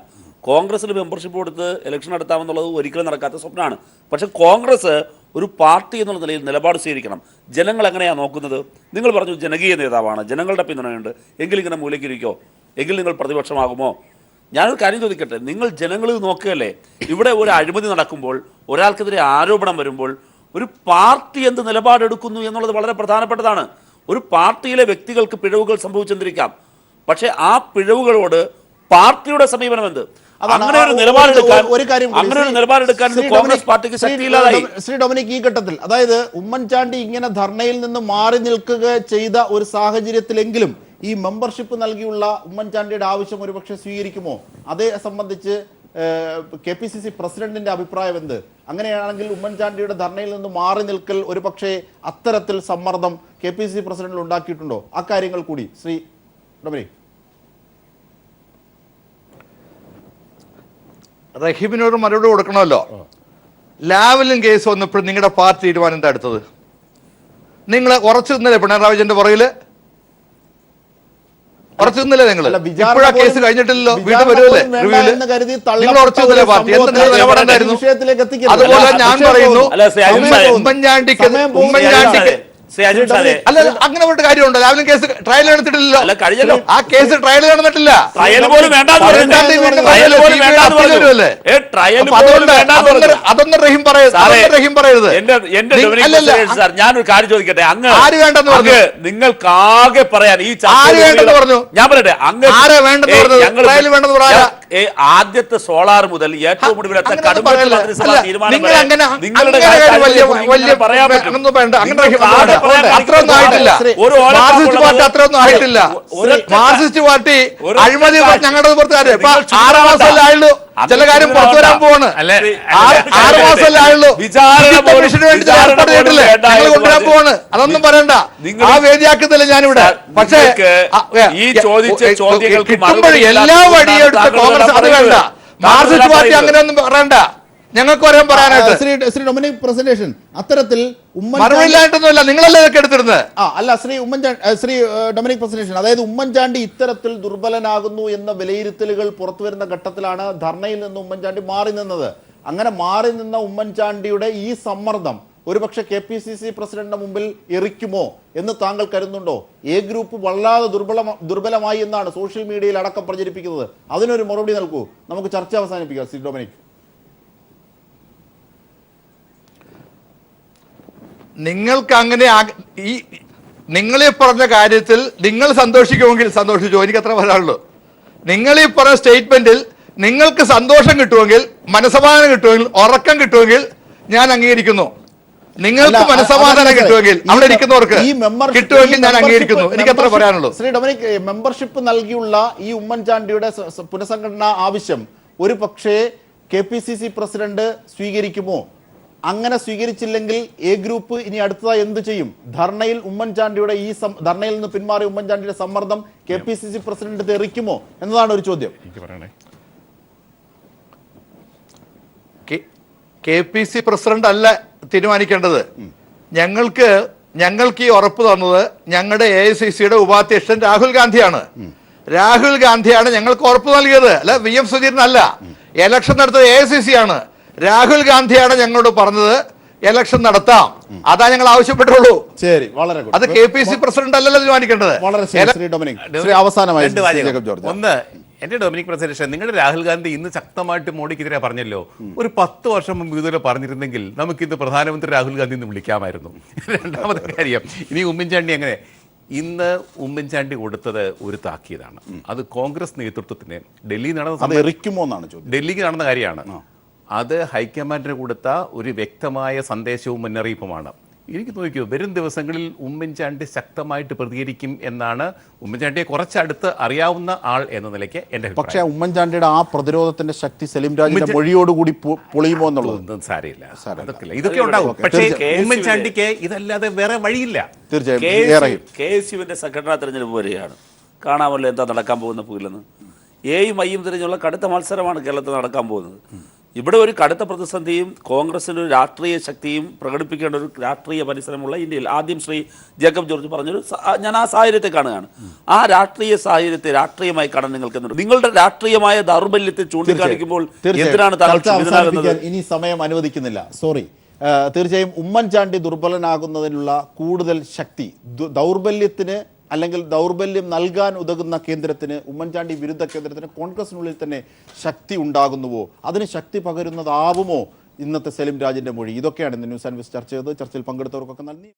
കോൺഗ്രസിൽ മെമ്പർഷിപ്പ് കൊടുത്ത് ഇലക്ഷൻ നടത്താമെന്നുള്ളത് ഒരിക്കലും നടക്കാത്ത സ്വപ്നമാണ്. പക്ഷേ കോൺഗ്രസ് ഒരു പാർട്ടി എന്നുള്ള നിലയിൽ നിലപാട് സ്വീകരിക്കണം. ജനങ്ങൾ എങ്ങനെയാണ് നോക്കുന്നത്? നിങ്ങൾ പറഞ്ഞു ജനകീയ നേതാവാണ്, ജനങ്ങളുടെ പിന്തുണയുണ്ട്, എങ്കിൽ ഇങ്ങനെ മൂലയ്ക്കിരിക്കോ, എങ്കിൽ നിങ്ങൾ പ്രതിപക്ഷമാകുമോ? ഞാനൊരു കാര്യം ചോദിക്കട്ടെ, നിങ്ങൾ ജനങ്ങളിൽ നോക്കുകയല്ലേ? ഇവിടെ ഒരു അഴിമതി നടക്കുമ്പോൾ, ഒരാൾക്കെതിരെ ആരോപണം വരുമ്പോൾ ഒരു പാർട്ടി എന്ത് നിലപാടെടുക്കുന്നു എന്നുള്ളത് വളരെ പ്രധാനപ്പെട്ടതാണ്. ഒരു പാർട്ടിയിലെ വ്യക്തികൾക്ക് പിഴവുകൾ സംഭവിച്ചെന്നിരിക്കാം, പക്ഷേ ആ പിഴവുകളോട് പാർട്ടിയുടെ സമീപനം എന്ത്? അങ്ങനെ ഒരു നിലപാടെടുക്കാൻ കോൺഗ്രസ് പാർട്ടിക്ക് ശക്തിയില്ലാതായി. ശ്രീ ഡൊമിനിക്, ഈ ഘട്ടത്തിൽ അതായത് ഉമ്മൻചാണ്ടി ഇങ്ങനെ ധർണയിൽ നിന്ന് മാറി നിൽക്കുക ചെയ്ത ഒരു സാഹചര്യത്തിലെങ്കിലും ഈ മെമ്പർഷിപ്പ് നൽകിയുള്ള ഉമ്മൻചാണ്ടിയുടെ ആവശ്യം ഒരുപക്ഷെ സ്വീകരിക്കുമോ? അതേ സംബന്ധിച്ച് KPCC പ്രസിഡന്റിന്റെ അഭിപ്രായം എന്ത്? അങ്ങനെയാണെങ്കിൽ ഉമ്മൻചാണ്ടിയുടെ ധർണയിൽ നിന്ന് മാറി നിൽക്കൽ ഒരുപക്ഷെ അത്തരത്തിൽ സമ്മർദ്ദം KPCC പ്രസിഡന്റിൽ ഉണ്ടാക്കിയിട്ടുണ്ടോ? അക്കാര്യങ്ങൾ കൂടി ശ്രീ ഡൊമിനിക്. റഹീമിനോട് മറുപടി കൊടുക്കണമല്ലോ. ലാവലിൻ കേസ് വന്നപ്പോൾ നിങ്ങളുടെ പാർട്ടി തീരുമാനം എന്താ എടുത്തത്? നിങ്ങൾ ഉറച്ചു നിന്നില്ലേ പിണറായി വിജയന്റെ പുറകില്? ഉറച്ചു നിന്നില്ലേ നിങ്ങൾ? അല്ല, വിചാരണ ഇപ്പോഴാ കേസ് പോലും- കഴിഞ്ഞിട്ടില്ലല്ലോ, വിചാരണ വീണ്ടും വരുമല്ലേ പോലും വേണ്ട റിവ്യൂല്? എന്ന് കരുതി നിങ്ങൾ ഉറച്ചു നിന്നില്ലേ പാർട്ടി? എന്ത് സംഭവത്തെ നിലപാടുണ്ടായിരുന്നു? വിഷയത്തിലേക്ക് എത്തിക്കരുത്. അതുപോലെ ഞാൻ വിഷയം പറയുന്നു, പോകുന്നു. അല്ല, ശ്രീ അജിത് സാറേ, ഉമ്മൻചാണ്ടിക്ക് സമയം പോകുന്നു. ഉമ്മൻചാണ്ടിക്ക് ശ്രീ അജിത് സാറേ, അല്ല അങ്ങനെ ഒരു കാര്യമുണ്ടോ? രാവിലെ കേസ് ട്രയൽ നടത്തിയിട്ടില്ലല്ലോ. അല്ല, കഴിഞ്ഞല്ലോ. ആ കേസ് ട്രയൽ നടന്നിട്ടില്ല. ട്രയൽ പോലും വേണ്ടാന്ന് പറഞ്ഞു. പതിനെട്ടാം തീയതി വീണ്ടും ട്രയൽ പോലും CBI വേണ്ടാന്ന് പറഞ്ഞു. വരുമല്ലേ? ട്രയൽ അപ്പൊ പോലും അതുകൊണ്ട് വേണ്ടാന്ന് പറഞ്ഞു. അതൊന്നും റഹീം പറയരുത്. സാറേ, അതൊന്നും റഹീം പറയരുത്. എന്റെ ഡൊമിനിക് അല്ലല്ല, പ്രസിഡന്റ് സാർ, ഞാനൊരു കാര്യം ചോദിക്കട്ടെ. അങ്ങ് ആര് വേണ്ടെന്ന് പറഞ്ഞു? നിങ്ങൾക്കാകെ പറയാൻ ഈ ചർച്ചയിൽ ആര് വേണ്ടെന്ന് പറഞ്ഞു? ഞാൻ പറയട്ടെ, അങ്ങ് ആരാ വേണ്ടെന്ന് പറഞ്ഞത്? ട്രയൽ വേണ്ടെന്ന് പറയാ. ആദ്യത്തെ സോളാർ മുതൽ ഏറ്റവും ഒടുവിലത്തെ അങ്ങനെ കടുംപെട്ട് പറയല്ല. മന്ത്രിസഭാ അല്ല, തീരുമാനം നിങ്ങൾ വരെ അങ്ങനെ നിങ്ങളുടെ അങ്ങനെ ഒരു വലിയ കാര്യത്തെക്കുറിച്ച് പറയാൻ പറ്റും. ഒന്നും വേണ്ട. അങ്ങനെ നിങ്ങൾക്ക് റഹീം ആകെ വേണ്ട. പറയാൻ അത്രയൊന്നും ആയിട്ടില്ല. ഒരു ഓലപ്പാമ്പ് മാർക്സിസ്റ്റ് പാർട്ടി ഉള്ളത് അത്രയൊന്നും ആയിട്ടില്ല. മാർക്സിസ്റ്റ് പാർട്ടി ഒരു അഴിമതി ഞങ്ങളുടെ പുറത്തുകാരെ ഇപ്പൊ നിങ്ങൾ 6 മാസമല്ലേ ആയുള്ളൂ. ചില കാര്യം പുറത്തു വരാൻ പോവാണ്. അല്ലേ? 6 മാസമല്ലേ ആയുള്ളൂ. വിചാരണ പോലും- കമ്മീഷന് വേണ്ടി വിചാരണ ഏർപ്പാട് പോലും ചെയ്തിട്ടില്ലേ? വേണ്ട ഞങ്ങൾ എന്ന് കൊണ്ടുവരാൻ പറഞ്ഞ് പോവാണ്. അതൊന്നും പറയണ്ട. നിങ്ങൾ- ആ വേദിയാക്കുന്നില്ല ഞാനിവിടെ. പക്ഷേ ഈ ചോദിച്ച ചോദ്യങ്ങൾക്ക് കിട്ടുമ്പോൾ മറുപടി എല്ലാ ഇല്ലാത്തത് വഴിയും എടുത്ത് താങ്കൾ കോൺഗ്രസ് അത് പറയുന്നത്. വേണ്ട. മാർക്സിസ്റ്റ് പാർട്ടി പറയുന്നത്. അങ്ങനെയൊന്നും പറയണ്ട. ഞങ്ങൾക്ക് പറയാൻ പറയാനായിട്ട് ശ്രീ ഡൊമിനിക് പ്രസന്റേഷൻ അത്തരത്തിൽ മറുപടി ഇല്ലായിട്ടൊന്നുമില്ല. നിങ്ങളല്ലേ ഇതൊക്കെ എടുത്തിരുന്നത്? അല്ല ശ്രീ ഡൊമിനിക് പ്രസന്റേഷൻ, അതായത് ഉമ്മൻചാണ്ടി ഇത്തരത്തിൽ ദുർബലനാകുന്നു എന്ന വിലയിരുത്തലുകൾ പുറത്തുവരുന്ന ഘട്ടത്തിലാണ് ധർണയിൽ നിന്ന് ഉമ്മൻചാണ്ടി മാറി നിന്നത്. അങ്ങനെ മാറി നിന്ന ഉമ്മൻചാണ്ടിയുടെ ഈ സമ്മർദ്ദം ഒരുപക്ഷെ KPCC പ്രസിഡന്റിന്റെ മുമ്പിൽ എറിക്കുമോ എന്ന് താങ്കൾ കരുതുന്നുണ്ടോ? എ ഗ്രൂപ്പ് വല്ലാതെ ദുർബലമായി എന്നാണ് സോഷ്യൽ മീഡിയയിൽ അടക്കം പ്രചരിപ്പിക്കുന്നത്. അതിനൊരു മറുപടി നൽകൂ. നമുക്ക് ചർച്ച അവസാനിപ്പിക്കാം. ശ്രീ ഡൊമിനിക്, നിങ്ങൾക്ക് അങ്ങനെ ഈ നിങ്ങളീ പറഞ്ഞ കാര്യത്തിൽ നിങ്ങൾ സന്തോഷിക്കുമെങ്കിൽ സന്തോഷിച്ചു, എനിക്ക് അത്ര പറയാനുള്ളൂ. നിങ്ങളീ പറഞ്ഞ സ്റ്റേറ്റ്മെന്റിൽ നിങ്ങൾക്ക് സന്തോഷം കിട്ടുമെങ്കിൽ, മനസ്സമാധാനം കിട്ടുമെങ്കിൽ, ഉറക്കം കിട്ടുമെങ്കിൽ ഞാൻ അംഗീകരിക്കുന്നു. നിങ്ങൾക്ക് മനസ്സമാധാനം കിട്ടുമെങ്കിൽ, അവിടെ ഇരിക്കുന്നവർക്ക് കിട്ടുമെങ്കിൽ ഞാൻ അംഗീകരിക്കുന്നു. എനിക്ക് അത്ര പറയാനുള്ളൂ. ശ്രീ ഡൊമിനിക്, മെമ്പർഷിപ്പ് നൽകിയുള്ള ഈ ഉമ്മൻചാണ്ടിയുടെ പുനഃസംഘടനാ ആവശ്യം ഒരു പക്ഷേ KPCC പ്രസിഡന്റ് സ്വീകരിക്കുമോ? അങ്ങനെ സ്വീകരിച്ചില്ലെങ്കിൽ എ ഗ്രൂപ്പ് ഇനി അടുത്തതായി എന്ത് ചെയ്യും? ധർണയിൽ ഉമ്മൻചാണ്ടിയുടെ ധർണയിൽ നിന്ന് പിന്മാറിയ ഉമ്മൻചാണ്ടിയുടെ സമ്മർദ്ദം KPCC പ്രസിഡന്റ് തെറിക്കുമോ എന്നതാണ് ഒരു ചോദ്യം. KPCC പ്രസിഡന്റ് അല്ല തീരുമാനിക്കേണ്ടത്. ഞങ്ങൾക്ക് ഈ ഉറപ്പ് തന്നത് ഞങ്ങളുടെ AICCയുടെ ഉപാധ്യക്ഷൻ രാഹുൽ ഗാന്ധിയാണ്. രാഹുൽ ഗാന്ധിയാണ് ഞങ്ങൾക്ക് ഉറപ്പ് നൽകിയത്, അല്ല VM സുധീരനല്ല. ഇലക്ഷൻ നടത്തത് AICC ആണ്. രാഹുൽ ഗാന്ധിയാണ് ഞങ്ങളോട് പറഞ്ഞത് ഇലക്ഷൻ നടത്താം. അതാ ഞങ്ങൾ ആവശ്യപ്പെട്ടുള്ളൂ. ശരി, വളരെ അത് KPCC പ്രസിഡന്റ് അല്ലല്ലോ തീരുമാനിക്കേണ്ടത്. വളരെ ശ്രീ ഡൊമിനിക്, അവസാനമായി ജേക്കബ് ജോർജ്. ഒന്ന്, എന്റെ ഡൊമിനിക് പ്രസന്റേഷൻ, നിങ്ങളുടെ രാഹുൽ ഗാന്ധി ഇന്ന് ശക്തമായിട്ട് മോഡിക്കെതിരെ പറഞ്ഞല്ലോ. ഒരു 10 വർഷം മുമ്പ് ഇതുവരെ പറഞ്ഞിരുന്നെങ്കിൽ നമുക്കിന്ന് പ്രധാനമന്ത്രി രാഹുൽ ഗാന്ധി എന്ന് വിളിക്കാമായിരുന്നു. രണ്ടാമത്തെ കാര്യം, ഇനി ഉമ്മൻചാണ്ടി അങ്ങനെ ഇന്ന് ഉമ്മൻചാണ്ടി കൊടുത്തത് ഒരു താക്കീതാണ്. അത് കോൺഗ്രസ് നേതൃത്വത്തിന് ഡൽഹി ഡൽഹിക്ക് നടന്ന കാര്യമാണ്. അത് ഹൈക്കമാൻഡിന് കൊടുത്ത ഒരു വ്യക്തമായ സന്ദേശവും മുന്നറിയിപ്പുമാണ്. എനിക്ക് നോക്കിയോ, വരും ദിവസങ്ങളിൽ ഉമ്മൻചാണ്ടി ശക്തമായിട്ട് പ്രതികരിക്കും എന്നാണ് ഉമ്മൻചാണ്ടിയെ കുറച്ചടുത്ത് അറിയാവുന്ന ആൾ എന്ന നിലയ്ക്ക് എൻ്റെ അഭിപ്രായം. പക്ഷേ ഉമ്മൻചാണ്ടിയുടെ ആ പ്രതിരോധത്തിന്റെ ശക്തി സലീം രാജിന്റെ മൊഴിയോടുകൂടി പൊളിയുമോ എന്നുള്ളത് സാരമില്ല. ഇതൊക്കെ ഉണ്ടാവും. പക്ഷേ ഉമ്മൻചാണ്ടിക്ക് ഇതല്ലാതെ വേറെ വഴിയില്ല. തീർച്ചയായും KSUവിന്റെ സംഘടനാ തെരഞ്ഞെടുപ്പ് വരികയാണ്. കാണാമല്ലോ എന്താ നടക്കാൻ പോകുന്ന പോലെന്ന്. എയും ഐയും തിരിഞ്ഞുള്ള കടുത്ത മത്സരമാണ് കേരളത്തിൽ നടക്കാൻ പോകുന്നത്. ഇവിടെ ഒരു കടുത്ത പ്രതിസന്ധിയും കോൺഗ്രസിന് ഒരു രാഷ്ട്രീയ ശക്തിയും പ്രകടിപ്പിക്കേണ്ട ഒരു രാഷ്ട്രീയ പരിസരമുള്ള ഇന്ത്യയിൽ. ആദ്യം ശ്രീ ജേക്കബ് ജോർജ് പറഞ്ഞൊരു ഞാൻ ആ സാഹചര്യത്തെ കാണുകയാണ്. ആ രാഷ്ട്രീയ സാഹചര്യത്തെ രാഷ്ട്രീയമായി കാണാൻ നിങ്ങൾക്ക് നിങ്ങളുടെ രാഷ്ട്രീയമായ ദൗർബല്യത്തെ ചൂണ്ടിക്കാണിക്കുമ്പോൾ എന്തിനാണ് താങ്കൾ ഇനി സമയം അനുവദിക്കുന്നില്ല. സോറി. തീർച്ചയായും ഉമ്മൻചാണ്ടി ദുർബലനാകുന്നതിനുള്ള കൂടുതൽ ശക്തി ദൗർബല്യത്തിന് അല്ലെങ്കിൽ ദൗർബല്യം നൽകാൻ ഉതകുന്ന കേന്ദ്രത്തിന്, ഉമ്മൻചാണ്ടി വിരുദ്ധ കേന്ദ്രത്തിന് കോൺഗ്രസിനുള്ളിൽ തന്നെ ശക്തി ഉണ്ടാകുന്നുവോ, അതിന് ശക്തി പകരുന്നതാവുമോ ഇന്നത്തെ സലീം രാജിന്റെ മൊഴി? ഇതൊക്കെയാണ് ഇന്ന് ന്യൂസ് ആൻഡ് വ്യൂസ് ചർച്ച ചെയ്തത്. ചർച്ചയിൽ പങ്കെടുത്തവർക്കൊക്കെ നന്ദി.